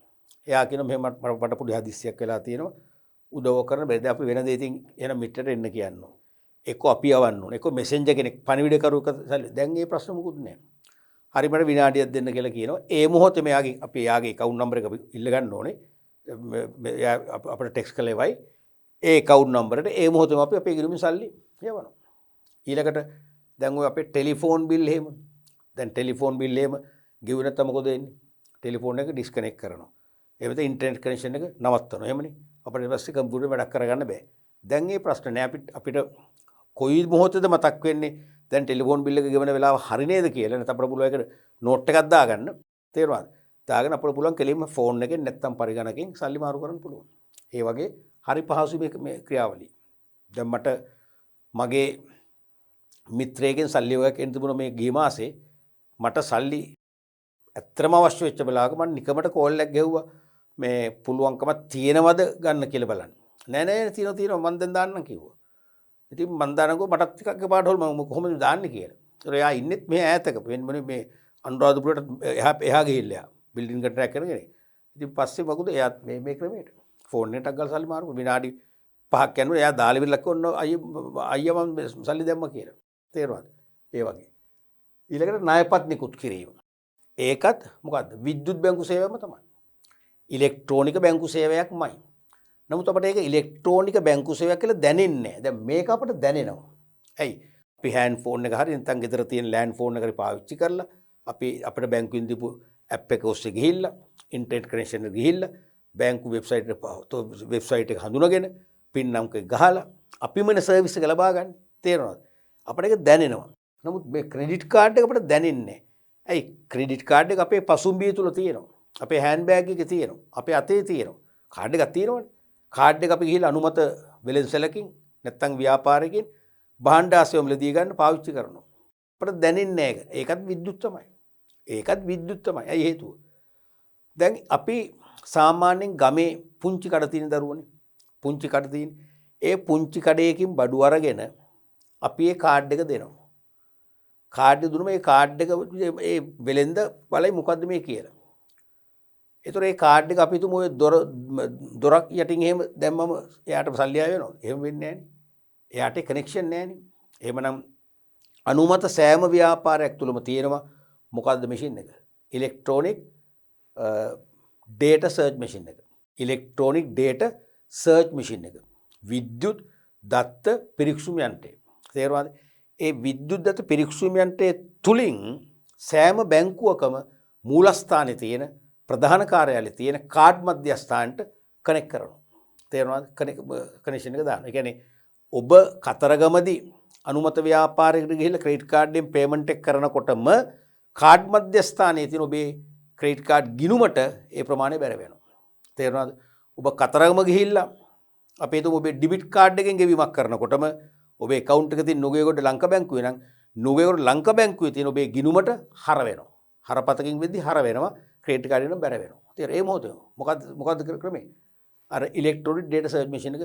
[SPEAKER 1] එයා කියන මෙහෙම මට පොඩි හදිස්සියක් වෙලා තියෙනවා. උදව් කරන බැරිද අපි වෙන දෙයකින් එන මිත්‍රට එන්න කියනවා. එක්ක අපි යවන්න ඕනේ. එක්ක මෙසෙන්ජර් කෙනෙක් පණිවිඩ කරුවක දැන් ඒ ප්‍රශ්න මොකුත් නැහැ. හරි මට විනාඩියක් දෙන්න කියලා කියනවා. ඒ මොහොතේ අපි යාගේ account number එක අපි ඉල්ල ගන්න ඕනේ. අපිට ටෙක්ස්ට් කළේවයි. ඒ account number එකට ඒ මොහොතේම අපි අපේ ගිණුමින් සල්ලි යවනවා. ඊළඟට දැන් ඔය අපේ ටෙලිෆෝන් බිල් එහෙම. දැන් ටෙලිෆෝන් බිල් එහෙම ගෙවුව නැත්නම් මොකද වෙන්නේ? ටෙලිෆෝන් එක ඩිස්කනෙක්ට් කරනවා. එහෙම නැත්නම් ඉන්ටර්නෙට් කනෙක්ෂන් එක නවත්තනවා. එහෙමනේ. අපිට ඊට පස්සේ කම්පියුටර් වැඩක් කරගන්න බෑ. දැන් මේ ප්‍රශ්න නෑ අපිට කොයි මොහොතේද මතක් වෙන්නේ දැන් ටෙලිෆෝන් බිල් එක ගෙවන වෙලාව හරි නේද කියලා. නැත්නම් අපිට පුළුවන් ඒකට නෝට් එකක් දාගන්න. තේරුණාද? දාගෙන අපිට පුළුවන් කෙලින්ම ෆෝන් එකෙන් නැත්නම් පරිගණකෙන් සල්ලි මාරු කරන්න පුළුවන්. ඒ වගේ හරි පහසු මේ ක්‍රියාවලිය. දැන් මට මගේ මිත්‍රයෙක්ගෙන් සල්ලි වගේක් එන්න තිබුණා මේ ගිය මාසේ. මට සල්ලි ඇත්තම අවශ්‍ය වෙච්ච වෙලාවක මම නිකමට කෝල් එකක් ගැහුවා. මේ පුළුවන්කම තියෙනවද ගන්න කියලා බලන්න. නෑ තියෙනවා මම දැන් දාන්නම් කිව්වා. ඉතින් මම දානකෝ මටත් ටිකක් පාඩ හොල් මම කොහොමද දාන්නේ කියලා. ඒතර එයා ඉන්නෙත් මේ ඈතක මේ අනුරාධපුරට එහා ගිහිල්ලා බිල්ඩින් කොන්ට්‍රැක්ට් කරගෙන. ඉතින් පස්සේ මොකද එයා මේ ක්‍රමයට ෆෝන් එකටක් ගාලා සල්ලි මාරු විනාඩි 5ක් යනකොට එයා දාලා විලක් ඔන්න අයියා මම සල්ලි දැම්මා කියලා. තේරුණාද? ඒ වගේ. ඊළඟට ණයපත් නිකුත් කිරීම. ඒකත් මොකද්ද? විද්‍යුත් බැංකු සේවයම තමයි. ඉලෙක්ට්‍රෝනික බැංකු සේවයක්මයි. නමුත් අපිට ඒක ඉලෙක්ට්‍රෝනික බැංකු සේවයක් කියලා දැනෙන්නේ නැහැ. දැන් මේක අපිට දැනෙනවා. ඇයි? අපි හෑන්ඩ් ෆෝන් එක හරි නැත්නම් ගෙදර තියෙන ලෑන්ඩ් ෆෝන් එක හරි පාවිච්චි කරලා අපිට බැංකුවෙන් දීපු ඇප් එක ඔස්සේ ගිහිල්ලා ඉන්ටර්නෙට් කනෙක්ෂන් එක ගිහිල්ලා බැංකු වෙබ්සයිට් එක හඳුනගෙන පින් නම්ක ගහලා අපිමනේ සර්විස් එක ලබා ගන්න. තේරෙනවද? අපිට ඒක දැනෙනවා. නමුත් මේ ක්‍රෙඩිට් කාඩ් එක අපිට දැනෙන්නේ නැහැ. ඇයි? ක්‍රෙඩිට් කාඩ් එක අපේ පසුම්බිය තුල තියෙනවා. අපේ හෑන්ඩ් බෑග් එකේ තියෙනවා. අපේ අතේ තියෙනවා. කාඩ් එකක් තියෙනවනේ. කාඩ් එක අපි ගිහිල්ලා අනුමත වෙළෙන්සැලකින් නැත්නම් ව්‍යාපාරිකෙන් භාණ්ඩ ආශ්‍රයවල දී ගන්න පාවිච්චි කරනවා. අපිට දැනෙන්නේ නැහැ ඒක. ඒකත් විද්‍යුත් තමයි. ඇයි හේතුව? දැන් අපි සාමාන්‍යයෙන් ගමේ පුංචි කඩ තියෙන දරුවනේ. පුංචි කඩ තියෙන. ඒ පුංචි කඩේකින් බඩු අරගෙන අපි ඒ කාඩ් එක දෙනවා. කාඩ් එක දුන්නම ඒ කාඩ් එක ඒ වෙලෙන්ද බලයි මොකද්ද මේ කියලා. ඒතර ඒ කාඩ් එක අපි තුමු ඔය දොරක් යටින් එහෙම දැම්මම එයාට සල්ලි ආය වෙනවද? එහෙම වෙන්නේ නැහනේ. එයාට කනෙක්ෂන් නැහනේ. එහෙමනම් අනුමත සෑම ව්‍යාපාරයක් තුලම තියෙනවා මොකද්ද මැෂින් එක? ඉලෙක්ට්‍රොනික ඩේටා සර්ච් මැෂින් එක. ඉලෙක්ට්‍රොනික ඩේටා සර්ච් මැෂින් එක. විද්‍යුත් දත්ත පිරික්සුම් යන්ත්‍රය. තේරුණාද? ඒ විද්‍යුත් දත්ත පිරික්සුම් යන්ත්‍රය තුලින් සෑම බැංකුවකම මූලස්ථානයේ තියෙන ප්‍රධාන කාර්යාලයේ තියෙන කාඩ් මධ්‍යස්ථානට කනෙක්ට් කරනවා. තේරුණාද? කනෙක්ෂන් එක දානවා. ඒ කියන්නේ ඔබ කතරගමදී අනුමත ව්‍යාපාරයකට ගිහිල්ලා ක්‍රෙඩිට් කාඩ්යෙන් පේමන්ට් එක කරනකොටම කාඩ් මධ්‍යස්ථානයේ තියෙන ඔබේ ක්‍රෙඩිට් කාඩ් ගිණුමට ඒ ප්‍රමාණය බැර වෙනවා. තේරුණාද? ඔබ කතරගම ගිහිල්ලා අපි හිතමු ඔබේ ඩෙබිට් කාඩ් එකෙන් ගෙවීමක් කරනකොටම ඔබේ account එකේ තියෙන නුගේගොඩ ලංකා බැංකුවේ නම් නුගේගොඩ ලංකා බැංකුවේ තියෙන ඔබේ ගිණුමට හර වෙනවා. හරපතකින් වෙද්දි හර වෙනවා. ක්‍රෙඩිට් කාඩ් එක බැර වෙනවා. තේර ඒ මොහොතේ මොකද්ද ක්‍රමේ? අර ඉලෙක්ට්‍රොනික ඩේටා සර්ච් මැෂින් එක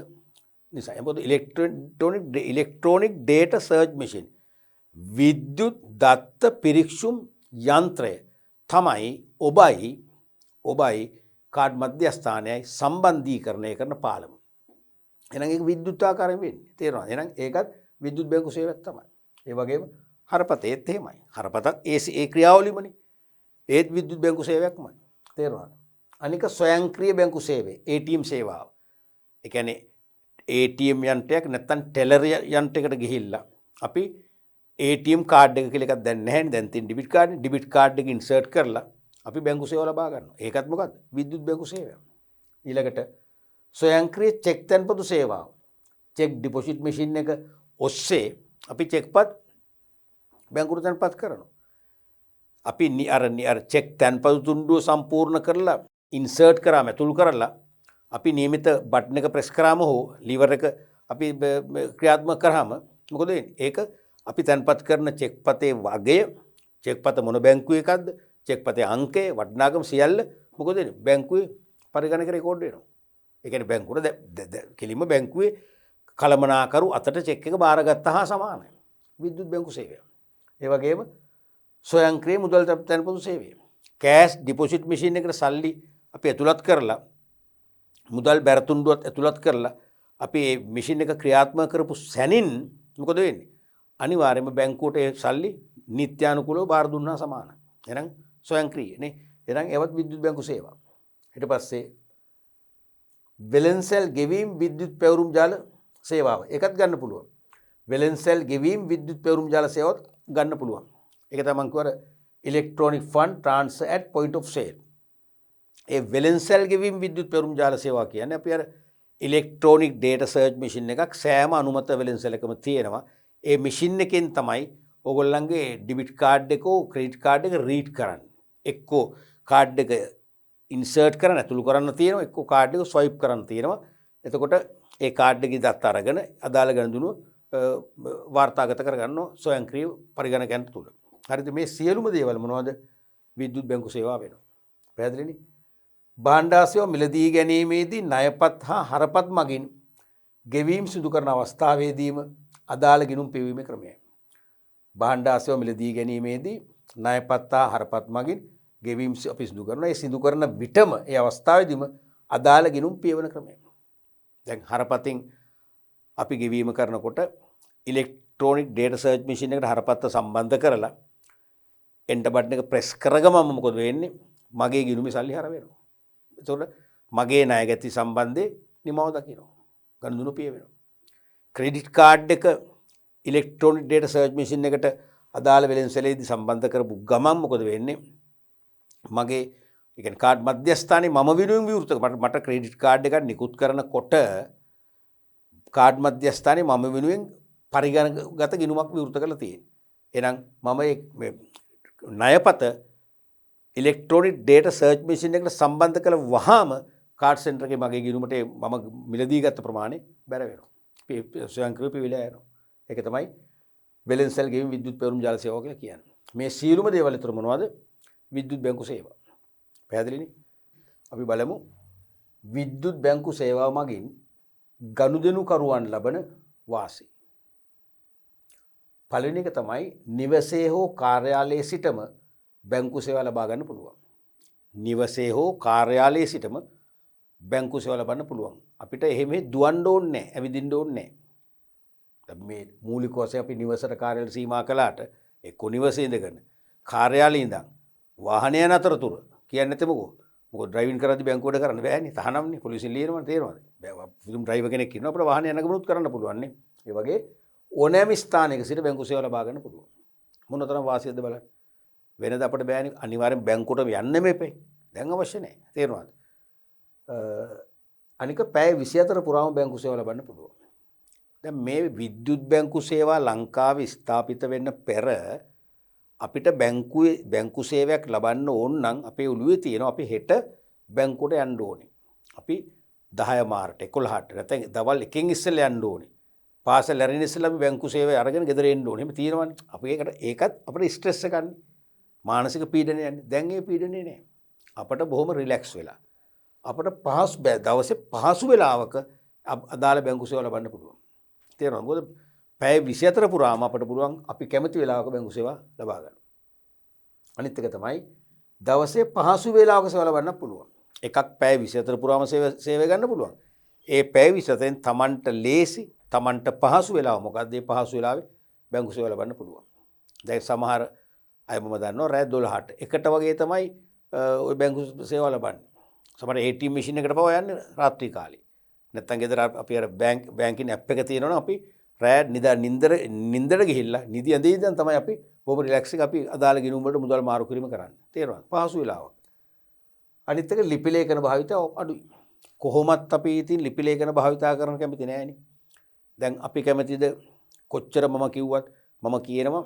[SPEAKER 1] නිසා. මොකද ඉලෙක්ට්‍රොනික ඩේටා සර්ච් මැෂින් විද්‍යුත් දත්ත පිරික්සුම් යන්ත්‍රය තමයි ඔබයි කාඩ් මධ්‍යස්ථානයයි සම්බන්ධීකරණය කරන පාලම. එහෙනම් ඒක විද්‍යුතාකාරයෙන් වෙන්නේ. තේරෙනවද? එහෙනම් ඒකත් විද්‍යුත් බැංකු සේවයක් තමයි. ඒ වගේම හරපතේත් එහෙමයි. හරපතක් ඒ ක්‍රියාවලියමනේ. ඒත් විද්‍යුත් බැංකු සේවයක්මයි. තේරෙනවද? අනික ස්වයංක්‍රීය බැංකු සේවය ATM සේවාව. ඒ කියන්නේ ATM යන්ත්‍රයක් නැත්තම් ටෙලර් යන්ත්‍රයකට ගිහිල්ලා අපි ATM කාඩ් එක කියලා එකක් දැන් නැහැ නේ. දැන් තියෙන ඩෙබිට් කාඩ් එක ඉන්සර්ට් කරලා අපි බැංකු සේව ලබා ගන්නවා. ඒකත් මොකද්ද? විද්‍යුත් බැංකු සේවය. ඊළඟට ස්වයංක්‍රීය චෙක් තැන්පතු සේවාව. චෙක් ඩිපොසිට් මැෂින් එක ඔස්සේ අපි චෙක්පත් බැංකුවට තැන්පත් කරනවා. අපි අර චෙක් තැන්පතු තුණ්ඩුව සම්පූර්ණ කරලා ඉන්සර්ට් කරාම ඇතුල් කරලා අපි නියමිත බටන් එක ප්‍රෙස් කරාම හෝ ලිවර් එක අපි ක්‍රියාත්මක කරාම මොකද වෙන්නේ? ඒක අපි තැන්පත් කරන චෙක්පතේ වගය, චෙක්පත මොන බැංකුවේ එකක්ද, චෙක්පතේ අංකය, වටිනාකම සියල්ල මොකද වෙන්නේ? බැංකුවේ පරිගණක රෙකෝඩ් වෙනවා. ඒ කියන්නේ බැංකුවට කෙලින්ම බැංකුවේ කළමනාකරු අතට චෙක් එක බාරගත්තා හා සමානයි. විද්‍යුත් බැංකු සේවය. ඒ වගේම ස්වයංක්‍රීය මුදල් තැන්පතු සේවය. කෑෂ් ඩිපොසිට් මැෂින් එකට සල්ලි අපි ඇතුළත් කරලා මුදල් බැර තුණ්ඩුවත් ඇතුළත් කරලා අපි මේ මැෂින් එක ක්‍රියාත්මක කරපු සැනින් මොකද වෙන්නේ? අනිවාර්යයෙන්ම බැංකුවට ඒ සල්ලි නිත්‍යානුකූලව බාර දුන්නා සමානයි. එහෙනම් ස්වයංක්‍රීය නේ. එහෙනම් ඒවත් විද්‍යුත් බැංකු සේවා. ඊට පස්සේ වෙළෙන්සැල් ගෙවීම් විද්‍යුත් පැවරුම් ජාල සේවාව. ඒකත් ගන්න පුළුවන්. වෙළෙන්සැල් ගෙවීම් විද්‍යුත් පැවරුම් ජාල සේවාවත් ගන්න පුළුවන්. ඒක තමයි මම කියවර ඉලෙක්ට්‍රොනික fund transfer at point of sale. ඒ වෙළෙන්සැල් ගෙවීම් විද්‍යුත් පැවරුම් ජාල සේවා කියන්නේ අපි අර ඉලෙක්ට්‍රොනික ඩේටා සර්ච් මැෂින් එකක් සෑම අනුමත වෙළෙන්සැලකම තියෙනවා. ඒ මැෂින් එකෙන් තමයි ඕගොල්ලන්ගේ ඩෙබිට් කාඩ් එක හෝ ක්‍රෙඩිට් කාඩ් එක රීඩ් කරන්නේ. එක්කෝ කාඩ් එක ඉන්සර්ට් කරන්න ඇතුළු කරන්න තියෙනවා, එක්කෝ කාඩ් එක ස්වයිප් කරන්න තියෙනවා. එතකොට ඒ කාඩ් එකේ දත් අරගෙන අදාළ ගණනුව වාර්තාගත කරගන්නවා ස්වයංක්‍රීය පරිගණකයන් තුල. හරිද? මේ සියලුම දේවල් මොනවද? විද්‍යුත් බැංකු සේවා වෙනවා. පැහැදිලිනේ? භාණ්ඩාසේවා මිලදී ගැනීමේදී ණයපත් හා හරපත් මගින් ගෙවීම් සිදු කරන අවස්ථාවේදීම අදාළ ගිණුම් පියවීමේ ක්‍රමය. භාණ්ඩාසේවා මිලදී ගැනීමේදී ණයපත් හා හරපත් මගින් ගෙවීම් අපි සිදු කරනවා. ඒ සිදු කරන විටම ඒ අවස්ථාවේදීම අදාළ ගිණුම් පියවන ක්‍රමය. දැන් හරපතින් අපි ගෙවීම කරනකොට ඉලෙක්ට්‍රොනික ඩේටා සර්ච් මැෂින් එකට හරපත්ත සම්බන්ධ කරලා එන්ටර් බටන් එක ප්‍රෙස් කරගමම මොකද වෙන්නේ? මගේ ගිණුමේ සල්ලි හර වෙනවා. එතකොට මගේ ණය ගැති සම්බන්ධේ නිමාව දකිනවා. ගනුදෙනු පිය වෙනවා. ක්‍රෙඩිට් කාඩ් එක ඉලෙක්ට්‍රොනික ඩේටා සර්ච් මැෂින් එකට අදාළ වෙළෙන්සැලේදී සම්බන්ධ කරපු ගමන් මොකද වෙන්නේ? මගේ ඒ කියන්නේ කාඩ් මධ්‍යස්ථානයේ මම වෙනුවෙන් විවෘත මට ක්‍රෙඩිට් කාඩ් එකක් නිකුත් කරනකොට කාඩ් මධ්‍යස්ථානයේ මම වෙනුවෙන් පරිගණකගත ගිණුමක් විවෘත කරලා තියෙනවා. එහෙනම් මම මේ ණයපත ඉලෙක්ට්‍රොනික ඩේටා සර්ච් මැෂින් එකට සම්බන්ධ කළ වහාම කාඩ් සෙන්ටර් එකේ මගේ ගිණුමට මම මිලදී ගත්ත ප්‍රමාණය බැර වෙනවා. ස්වයංක්‍රීයව පිවිලා යනවා. ඒක තමයි වෙළෙන්සැල් ගෙවීම් විද්‍යුත් පැවරුම් ජාල සේවාව කියලා කියන්නේ. මේ සියලුම දේවල් විතර මොනවද? විද්‍යුත් බැංකු සේවා. පැහැදිලිනේ? අපි බලමු විද්‍යුත් බැංකු සේවාව මගින් ගනුදෙනු කරුවන් ලබන වාසි. පළවෙනි එක තමයි නිවසේ හෝ කාර්යාලයේ සිටම බැංකු සේවා ලබා ගන්න පුළුවන්. නිවසේ හෝ කාර්යාලයේ සිටම බැංකු සේවා ලබන්න පුළුවන්. අපිට එහෙම දුවන්න ඕනේ නැහැ, ඇවිදින්න ඕනේ නැහැ. මේ මූලික වශයෙන් අපි නිවසට කාර්යාලයට සීමා කළාට එක්ක නිවසේ ඉඳගෙන කාර්යාලයේ ඉඳන් වාහනය යන අතරතුර කියන්නේ නැත්නම් මොකද ඩ්‍රයිවිං කරද්දී බැංකුවට කරන්න බෑනේ. තහනම්නේ පොලිසියෙන් ලියනවනේ තේරෙනවද? පුදුම ඩ්‍රයිවර් කෙනෙක් ඉන්නවා අපිට වාහනය යන ගමනුත් කරන්න පුළුවන් නේ. ඒ වගේ ඕනෑම ස්ථානයක සිට බැංකු සේවා ලබා ගන්න පුළුවන්. මොනතරම් වාසියක්ද බලන්න. වෙනද අපිට බෑනේ අනිවාර්යෙන් බැංකුවට යන්න මේපේ. දැන් අවශ්‍ය නැහැ. තේරෙනවද? අනික පැය 24 පුරාම බැංකු සේවා ලබන්න පුළුවන්. දැන් මේ විද්‍යුත් බැංකු සේවා ලංකාවේ ස්ථාපිත වෙන්න පෙර අපිට බැංකු සේවයක් ලබන්න ඕන නම් අපේ ඔළුවේ තියෙනවා අපි හෙට බැංකුවට යන්න ඕනේ. අපි 10 මාරට 11ට නැත්නම් දවල් 1කින් ඉස්සෙල්ලා යන්න ඕනේ. පාසල් ඇරෙන ඉස්සෙල්ලා අපි බැංකු සේවය අරගෙන ගෙදර එන්න ඕනේ. එහෙම තියෙනවනේ. අපි ඒකත් අපිට ස්ට්‍රෙස් එකක්. මානසික පීඩනය යන්නේ. දැන් ඒ පීඩනේ නෑ. අපිට බොහොම රිලැක්ස් වෙලා. අපිට දවසේ පහසු වෙලාවක අදාළ බැංකු සේව ලබන්න පුළුවන්. තේරෙනවද? මොකද පැය 24 පුරාම අපිට පුළුවන් අපි කැමති වෙලාවක බැංකු සේවා ලබා ගන්න. අනිත් එක තමයි දවසේ පහසු වෙලාවක සේව ලබන්න පුළුවන්. එකක් පැය 24 පුරාම සේවය ගන්න පුළුවන්. ඒ පැය 24න් Tamanට ලේසි, Tamanට පහසු වෙලාව මොකක්ද? ඒ පහසු වෙලාවේ බැංකු සේව ලබන්න පුළුවන්. දැන් සමහර අය මම දන්නවා රෑ 12ට එකට වගේ තමයි ওই බැංකු සේවා ලබන්නේ. සමහර ATM මැෂින් එකට පවා යන්නේ රාත්‍රී කාලේ. නැත්තම් ගෙදර අපි අර බැංකින් ඇප් එක තියෙනවනේ අපි රෑ නින්දට ගිහිල්ලා නිදි ඇඳේ ඉඳන් තමයි අපි බොහොම රිලැක්ස් එක අපි අදාළ ගිණුම් වලට මුදල් මාරු කිරීම කරන්නේ. තේරෙනවද? පහසු වෙලාවක්. අනිත් එක ලිපි ලේඛන භාවිතය අඩුයි. කොහොමත් අපි ඉතින් ලිපි ලේඛන භාවිතා කරන්න කැමති නෑනේ. දැන් අපි කැමතිද කොච්චර මම කිව්වත් මම කියනවා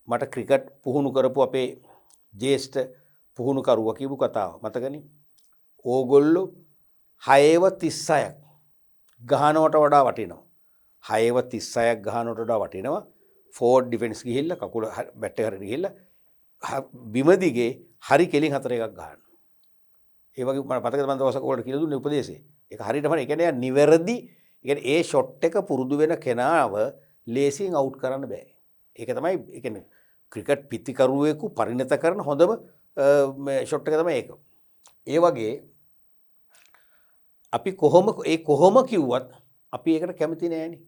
[SPEAKER 1] මට ක්‍රිකට් පුහුණු කරපු අපේ ජේෂ්ඨ පුහුණුකරුවා කියපු කතාව මතකනේ. ඕගොල්ලෝ 6/36ක් ගහනවට වඩා වටිනවා. 6/36ක් ගහනවට වඩා වටිනවා. ෆෝර්ඩ් ඩිෆෙන්ස් ගිහිල්ලා කකුල බැට් එක හරියට ගිහිල්ලා බිම දිගේ හරි කෙලින් 4 එකක් ගහන්න. ඒ වගේ මම මතකද මම දවසක ඔයාලට කියලා දුන්නේ උපදේශය. ඒක හරියටම ඒ කියන්නේ නිවැරදි. ඒ කියන්නේ ඒ ෂොට් එක පුරුදු වෙන කෙනාව ලේසියෙන් අවුට් කරන්න බෑ. ඒක තමයි ඒ කියන්නේ ක්‍රිකට් පිතිකරුවෙකු පරිණත කරන හොඳම ෂොට් එක තමයි ඒක. ඒ වගේ අපි කොහොම කිව්වත් අපි ඒකට කැමති නෑනේ.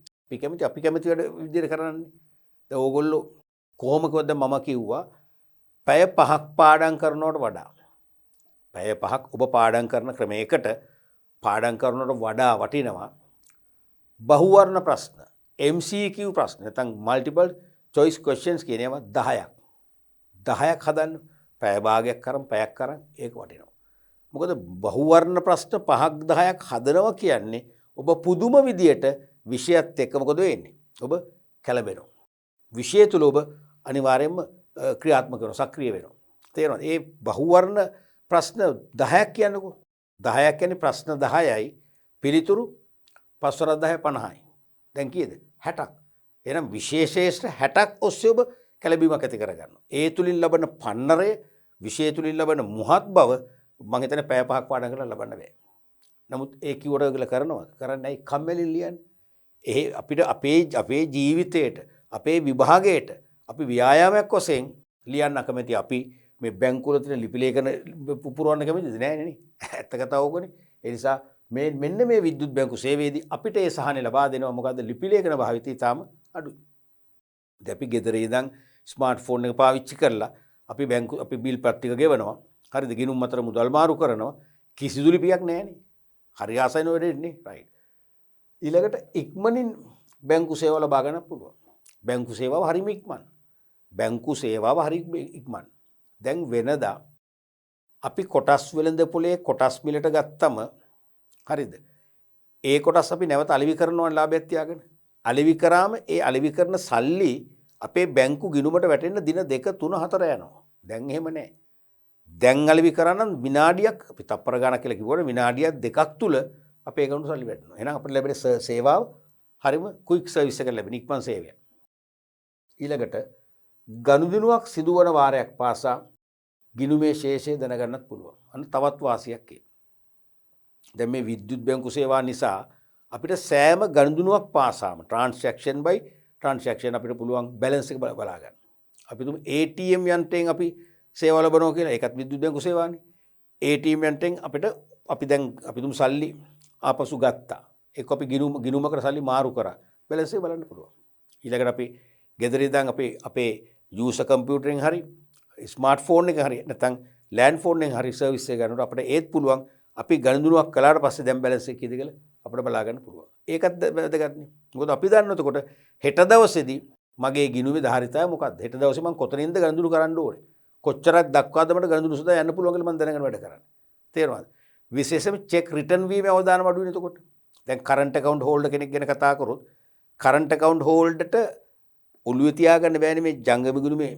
[SPEAKER 1] අපි කැමති වැඩ විදිහට කරන්නේ. දැන් ඕගොල්ලෝ කොහොම කිව්වද මම කිව්වා පැය 5ක් පාඩම් කරනවට වඩා පැය 5ක් ඔබ පාඩම් කරන ක්‍රමයකට පාඩම් කරනවට වඩා වටිනවා බහුවර්ණ ප්‍රශ්න MCQ ප්‍රශ්න නැත්නම් multiple choice questions කියන ඒවා 10ක් හදන්න පැය භාගයක් කරන් පැයක් කරන් ඒක වටිනවා. මොකද බහුවර්ණ ප්‍රශ්න 5ක් 10ක් හදනවා කියන්නේ ඔබ පුදුම විදියට විෂයත් එක්ක මොකද වෙන්නේ? ඔබ කැළඹෙනවා. විෂය තුල ඔබ අනිවාර්යයෙන්ම ක්‍රියාත්මක වෙනවා, සක්‍රිය වෙනවා. තේරෙනවද? ඒ බහුවර්ණ ප්‍රශ්න 10ක් කියන්නකෝ. 10ක් කියන්නේ ප්‍රශ්න 10යි පිළිතුරු 5 10 50යි. දැන් කීයද? 60ක්. එහෙනම් විශේෂේෂ්ඨ 60ක් ඔස්සේ ඔබ කැළඹීමක් ඇති කරගන්නවා. ඒ තුලින් ලබන පන්නරය, විෂය තුලින් ලබන මුහත් බව මම හිතන්නේ පැය 5ක් පාඩම් කරලා ලබන්න බෑ. නමුත් ඒ කිව්වට ඔයගොල්ලෝ කරනවද? කරන්නේ නැහැ. කම්මැලි ලියන්නේ. ඒ අපිට අපේ ජීවිතේට, අපේ විභාගයට අපි ව්‍යායාමයක් වශයෙන් ලියන්න අකමැති අපි මේ බැංකුවල තියෙන ලිපි ලේඛන පුපුරවන්න කැමතිද? නෑනේ නේ. ඇත්ත කතාව ඕකනේ. ඒ නිසා මෙන්න මේ විද්‍යුත් බැංකු සේවයේදී අපිට ඒ සහනේ ලබා දෙනවා. මොකද්ද? ලිපි ලේඛන භාවිතය තාම අඩුයි. දැන් අපි ගෙදර ඉඳන් ස්මාර්ට්ෆෝන් එක පාවිච්චි කරලා අපි බිල් පත්තික ගෙවනවා. හරිද? ගිණුම් අතර මුදල් මාරු කරනවා. කිසිදු ලිපියක් නැහැනේ. හරි ආසයින වෙන්නේ රයිට්. ඊළඟට ඉක්මනින් බැංකු සේව ලබා ගන්න පුළුවන්. බැංකු සේවාව හරිම ඉක්මන්. දැන් වෙනදා අපි කොටස් වෙළඳ පොලේ කොටස් මිලට ගත්තම හරිද? ඒ කොටස් අපි නැවත අලෙවි කරනවා ලාභයක් තියාගෙන. අලෙවි කරාම ඒ අලෙවි කරන සල්ලි අපේ බැංකු ගිණුමට වැටෙන්න දින 2 3 4 යනවා. දැන් එහෙම නැහැ. දැන් අලෙවි කරා නම් විනාඩියක් අපි තප්පර ගණක් කියලා කිව්වොත් විනාඩියක් 2ක් තුල අපේ account සල්ලි වැටෙනවා. එහෙනම් අපිට ලැබෙන සේවාව හරිම ක්වික් සර්විස් එකක් ලැබෙන ඉක්මන් සේවයක්. ඊළඟට ගනුදෙනුවක් සිදුවන වාරයක් පාසා ගිණුමේ ශේෂය දැනගන්නත් පුළුවන්. අන්න තවත් වාසියක් ඒ. දැන් මේ විද්‍යුත් බැංකු සේවා නිසා අපිට සෑම ගනුදෙනුවක් පාසාම transaction by transaction අපිට පුළුවන් බැලන්ස් එක බලා ගන්න. අපි තුමු ATM යන්ත්‍රයෙන් අපි සේවා ලබනවා කියලා. ඒකත් විද්‍යුත් බැංකු සේවානේ. ATM යන්ත්‍රයෙන් අපි තුමු සල්ලි ආපසු ගත්තා. ඒක අපි ගිණුමකට සල්ලි මාරු කරා. බැලන්ස් එක බලන්න පුළුවන්. ඊළඟට අපි ගෙදර ඉඳන් අපේ යූසර් කම්පියුටරෙන් හරි ස්මාර්ට්ෆෝන් එක හරි නැත්නම් ලෑන්ඩ් ෆෝන් එකෙන් හරි සර්විස් එක ගන්නකොට අපිට ඒත් පුළුවන් අපි ගණනුවක් කළාට පස්සේ දැන් බැලන්ස් එක කීයද කියලා අපිට බලා ගන්න පුළුවන්. ඒකත් වැදගත් නේ. මොකද අපි දන්නවා එතකොට හෙට දවසේදී මගේ ගිණුමේ ධාරිතාවය මොකක්ද? හෙට දවසේ මම කොතනින්ද ගණදුණු කරන්න ඕනේ? කොච්චරක් දක්වාද මට ගණදුණු සදා යන්න පුළුවන් කියලා මම දැනගෙන වැඩ කරන්නේ. තේරුණාද? විශේෂයෙන්ම චෙක් රිටර්න් වීමේ අවදානම අඩු වෙන එතකොට. දැන් කරන්ට් account holder කෙනෙක් ගැන කතා කරොත් කරන්ට් account holderට ඔළුවේ තියාගන්න බෑනේ මේ ජංගම ගිණුමේ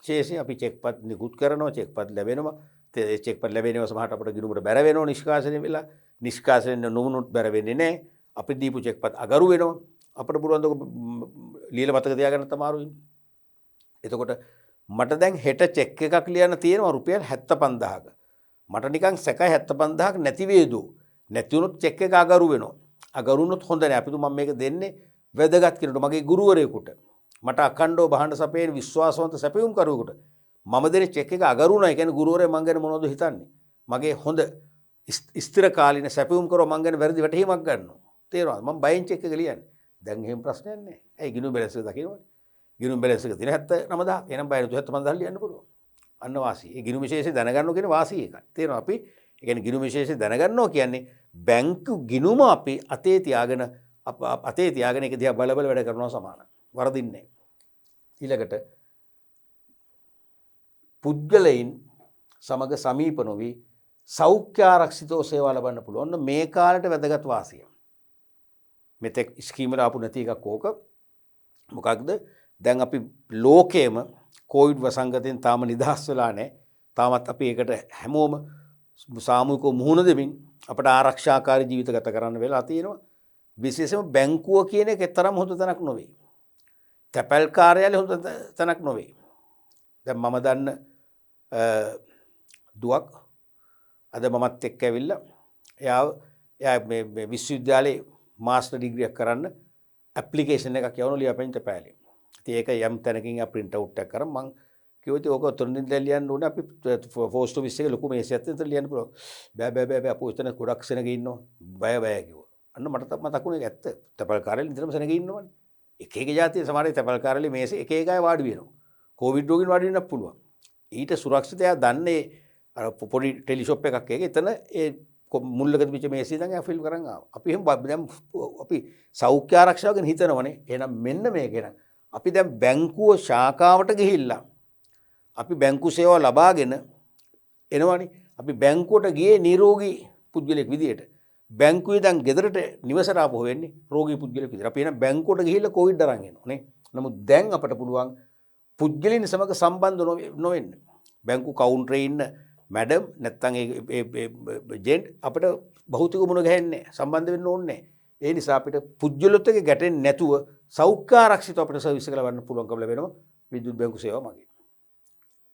[SPEAKER 1] ශේෂය. අපි චෙක්පත් නිකුත් කරනවා, චෙක්පත් ලැබෙනවා. ඒ චෙක්පත් ලැබෙනවා සමහරට අපිට ගිණුමට බැර වෙනවා නිෂ්කාශනය වෙලා. නිෂ්කාශනය නොවුනොත් බැර වෙන්නේ නැහැ. අපි දීපු චෙක්පත් අගරු වෙනවා. අපිට පුළුවන් ද ලියලා මතක තියාගන්න තමාරුයි. එතකොට මට දැන් හෙට චෙක් එකක් ලියන්න තියෙනවා රුපියල් 75000ක. මට නිකන් සැකයි 75000ක් නැති වේද? නැති වුණොත් චෙක් එක අගරු වෙනවා. අගරු වුණොත් හොඳ නැහැ. අපි මම මේක දෙන්නේ වැදගත් කෙනෙකුට, මගේ ගුරුවරයෙකුට. මට අඛණ්ඩව බහඬ සපේන විශ්වාසවන්ත සැපයුම් කරුවෙකුට මම දෙන චෙක් එක අගරුණා. ඒ කියන්නේ ගුරුවරයා මං ගැන මොනවද හිතන්නේ? මගේ හොඳ ස්ථිර කාලින සැපයුම් කරව මං ගැන වැරදි වැටහීමක් ගන්නවා. තේරෙනවද? මම බයෙන් චෙක් එක ලියන්නේ. දැන් එහෙම ප්‍රශ්නයක් නැහැ. ඇයි ගිණුම් බැලන්ස් එක දකින්නවනේ. ගිණුම් බැලන්ස් එක තියෙන 79000. එහෙනම් බය නැතුව 75000 ලියන්න පුළුවන්. අන්න වාසිය. ඒ ගිණුම් විශේෂය දැනගන්නවා කියන වාසිය ඒකයි. තේරෙනවද? අපි ඒ කියන්නේ ගිණුම් විශේෂය දැනගන්නවා කියන්නේ බැංකු ගිණුම අපි අතේ තියාගෙන ඒක දිහා බල බල වැඩ කරනවා සමානයි. වරදින්නේ නැහැ. ඊළඟට පුද්ගලයන් සමග සමීප නොවි සෞඛ්‍ය ආරක්ෂිතව සේවා ලබන්න පුළුවන්. ඔන්න මේ කාලේට වැදගත් වාසිය. මෙතෙක් ස්කීම් වල ආපු නැති එකක් ඕක. මොකක්ද? දැන් අපි ලෝකේම කොවිඩ් වසංගතයෙන් තාම නිදහස් වෙලා නැහැ. තාමත් අපි ඒකට හැමෝම සාමූහිකව මුහුණ දෙමින් අපට ආරක්ෂාකාරී ජීවිත ගත කරන්න වෙලා තියෙනවා. විශේෂයෙන්ම බැංකුව කියන එක තරම් හොඳ තැනක් නොවේ. තැපැල් කාර්යාලය හොඳ තැනක් නොවේ. දැන් මම දන්න දුවක් අද මමත් එක්ක ඇවිල්ලා එයා මේ විශ්වවිද්‍යාලේ මාස්ටර් ඩිග්‍රියක් කරන්න ඇප්ලිකේෂන් එකක් යවන ලියාපදිංචි තැපෑලේ. ඉතින් ඒක යම් තැනකින් ආ print out එකක් කරන් මං කිව්වා ඉතින් ඕක තුනින් දැන් ලියන්න ඕනේ අපි පෝස්ට් ඔෆිස් එකේ ලොකු මේසයක් තියෙන ලියන්න පුළුවන්. බෑ අපෝ එතන ගොඩක් සෙනග ඉන්නවා. බය කිව්වා. අන්න මට මතකුණේ ඒක ඇත්ත. තැපැල් කාර්යාලේ ඉඳන්ම සෙනග ඉන්නවනේ. එක එක જાතිය සමහර තැපැල් කාර්යාලේ මේසේ එක එක අය වාඩි වෙනවා. කොවිඩ් රෝගීන් වාඩි වෙන්නත් පුළුවන්. ඊට සුරක්ෂිතය දන්නේ අර පොඩි ටෙලිෂොප් එකක් එක එතන ඒ මුල්ලක තිබිච්ච මේසේ ඉඳන් එයා ෆිල්ම් කරන් ආවා. අපි එහෙම දැන් අපි සෞඛ්‍ය ආරක්ෂාව ගැන හිතනවනේ. එහෙනම් මෙන්න මේක නම් අපි දැන් බැංකුව ශාඛාවට ගිහිල්ලා අපි බැංකු සේවා ලබාගෙන එනවනේ. අපි බැංකුවට ගියේ නිරෝගී පුද්ගලෙක් විදියට. බැංකුවේ දැන් ගෙදරට නිවසට ආපහු වෙන්නේ රෝගී පුද්ගලෙක් විදියට. අපි එහෙනම් බැංකුවට ගිහිල්ලා කොවිඩ් අරන් එනවා නේ. නමුත් දැන් අපට පුළුවන් පුද්ගලයන් සමග සම්බන්ධ නොවෙන්න. බැංකු කවුන්ටරේ ඉන්න මැඩම් නැත්තම් ඒ ජෙන්ට් අපිට භෞතික මුණ ගැහෙන්නේ සම්බන්ධ වෙන්න ඕනේ. ඒ නිසා අපිට පුද්ගලොත් එක්ක ගැටෙන්නේ නැතුව සෞඛ්‍ය ආරක්ෂිතව අපිට සර්විස් එක ලබන්න පුළුවන්කම ලැබෙනවා විද්‍යුත් බැංකු සේවාව මගින්.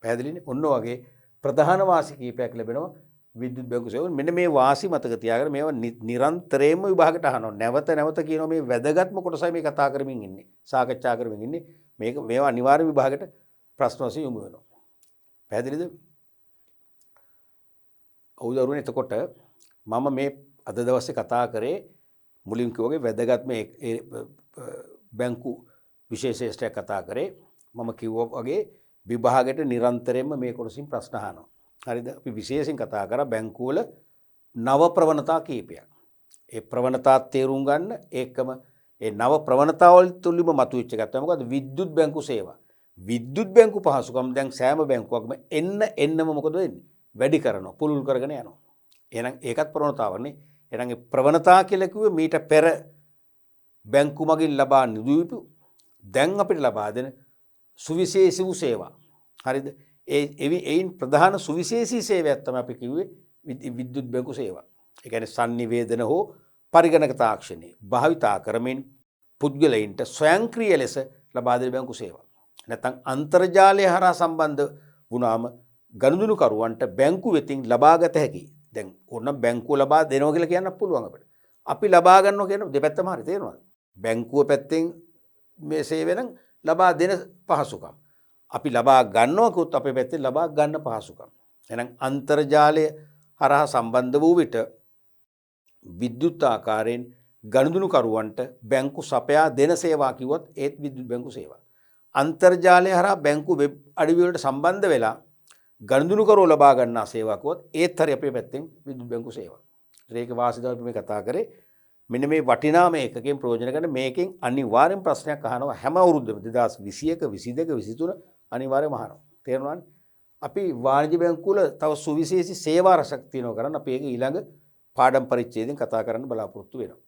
[SPEAKER 1] පැහැදිලිනේ? ඔන්න ඔයගේ ප්‍රධාන වාසි කීපයක් ලැබෙනවා විද්‍යුත් බැංකු සේවාවෙන්. මෙන්න මේ වාසි මතක තියාගෙන මේවා නිරන්තරයෙන්ම විභාගයට අහනවා. නැවත නැවත කියනවා මේ වැදගත්ම කොටසයි මේ කතා කරමින් ඉන්නේ. සාකච්ඡා කරමින් ඉන්නේ. මේවා අනිවාර්ය විභාගයට ප්‍රශ්න වශයෙන් යොමු වෙනවා. පැහැදිලිද? ඔව්දරුවනේ එතකොට මම මේ අද දවසේ කතා කරේ මුලින් කිව්වාගේ වැදගත්ම බැංකු විශේෂේෂ්ඨයක් කතා කරේ. මම කිව්වා වගේ විභාගයට නිරන්තරයෙන්ම මේ කොටසින් ප්‍රශ්න අහනවා. හරිද? අපි විශේෂයෙන් කතා කරා බැංකු වල නව ප්‍රවණතා කීපයක්. ඒ ප්‍රවණතා තේරුම් ගන්න ඒකම ඒ නව ප්‍රවණතාවල් තුලින්ම මතුවෙච්ච එකක් තමයි මොකද්ද? විද්‍යුත් බැංකු සේවා. විද්‍යුත් බැංකු පහසුකම් දැන් සෑම බැංකුවක්ම එන්නම මොකද වෙන්නේ? වැඩි කරනවා, පුළුල් කරගෙන යනවා. එහෙනම් ඒකත් ප්‍රවණතාවනේ. එහෙනම් ඒ ප්‍රවණතා කියලා කිව්වේ මීට පෙර බැංකු මගින් ලබා නිදූපු දැන් අපිට ලබා දෙන සුවිශේෂී වූ සේවා. හරිද? ඒයින් ප්‍රධාන සුවිශේෂී සේවයක් තමයි අපි කිව්වේ විද්‍යුත් බැංකු සේවා. ඒ කියන්නේ sannivedana හෝ පරිගණක තාක්ෂණය භාවිතා කරමින් පුද්ගලයින්ට ස්වයංක්‍රීය ලෙස ලබා දෙන බැංකු සේවා. නැත්නම් අන්තර්ජාලය හරහා සම්බන්ධ වුණාම ගනුදෙනුකරුවන්ට බැංකු වෙතින් ලබාගත හැකි. දැන් ඕන බැංකුව ලබා දෙනවා කියලා කියන්න පුළුවන් අපිට. අපි ලබා ගන්නවා කියන දෙපැත්තම හරි තේරෙනවද? බැංකුව පැත්තෙන් මේ සේවය නම් ලබා දෙන පහසුකම්. අපි ලබා ගන්නවා කිව්වොත් අපේ පැත්තෙන් ලබා ගන්න පහසුකම්. එහෙනම් අන්තර්ජාලය හරහා සම්බන්ධ වූ විට විද්‍යුත් ආකාරයෙන් ගනුදෙනුකරුවන්ට බැංකු සපයා දෙන සේවා කිව්වොත් ඒත් විද්‍යුත් බැංකු සේවා. අන්තර්ජාලය හරහා බැංකු වෙබ් අඩවි වලට සම්බන්ධ වෙලා ගනුදෙනුකරුවෝ ලබා ගන්නා සේවා කිව්වොත් ඒත් හරි අපේ පැත්තෙන් විද්‍යුත් බැංකු සේවා. ඒක වාසිදාව අපි මේ කතා කරේ. මෙන්න මේ වටිනාම එකකින් ප්‍රයෝජන ගන්න මේකෙන් අනිවාර්යෙන් ප්‍රශ්නයක් අහනවා හැම අවුරුද්දම 2021 22 23 අනිවාර්යයෙන්ම අහනවා. තේරුණානේ? අපි වාණිජ්‍ය බැංකුවල තව සුවිශේෂී සේවා රසක් තියෙනවා කරන්න අපි ඒක ඊළඟ පාඩම් පරිච්ඡේදයෙන් කතා කරන්න බලාපොරොත්තු වෙනවා.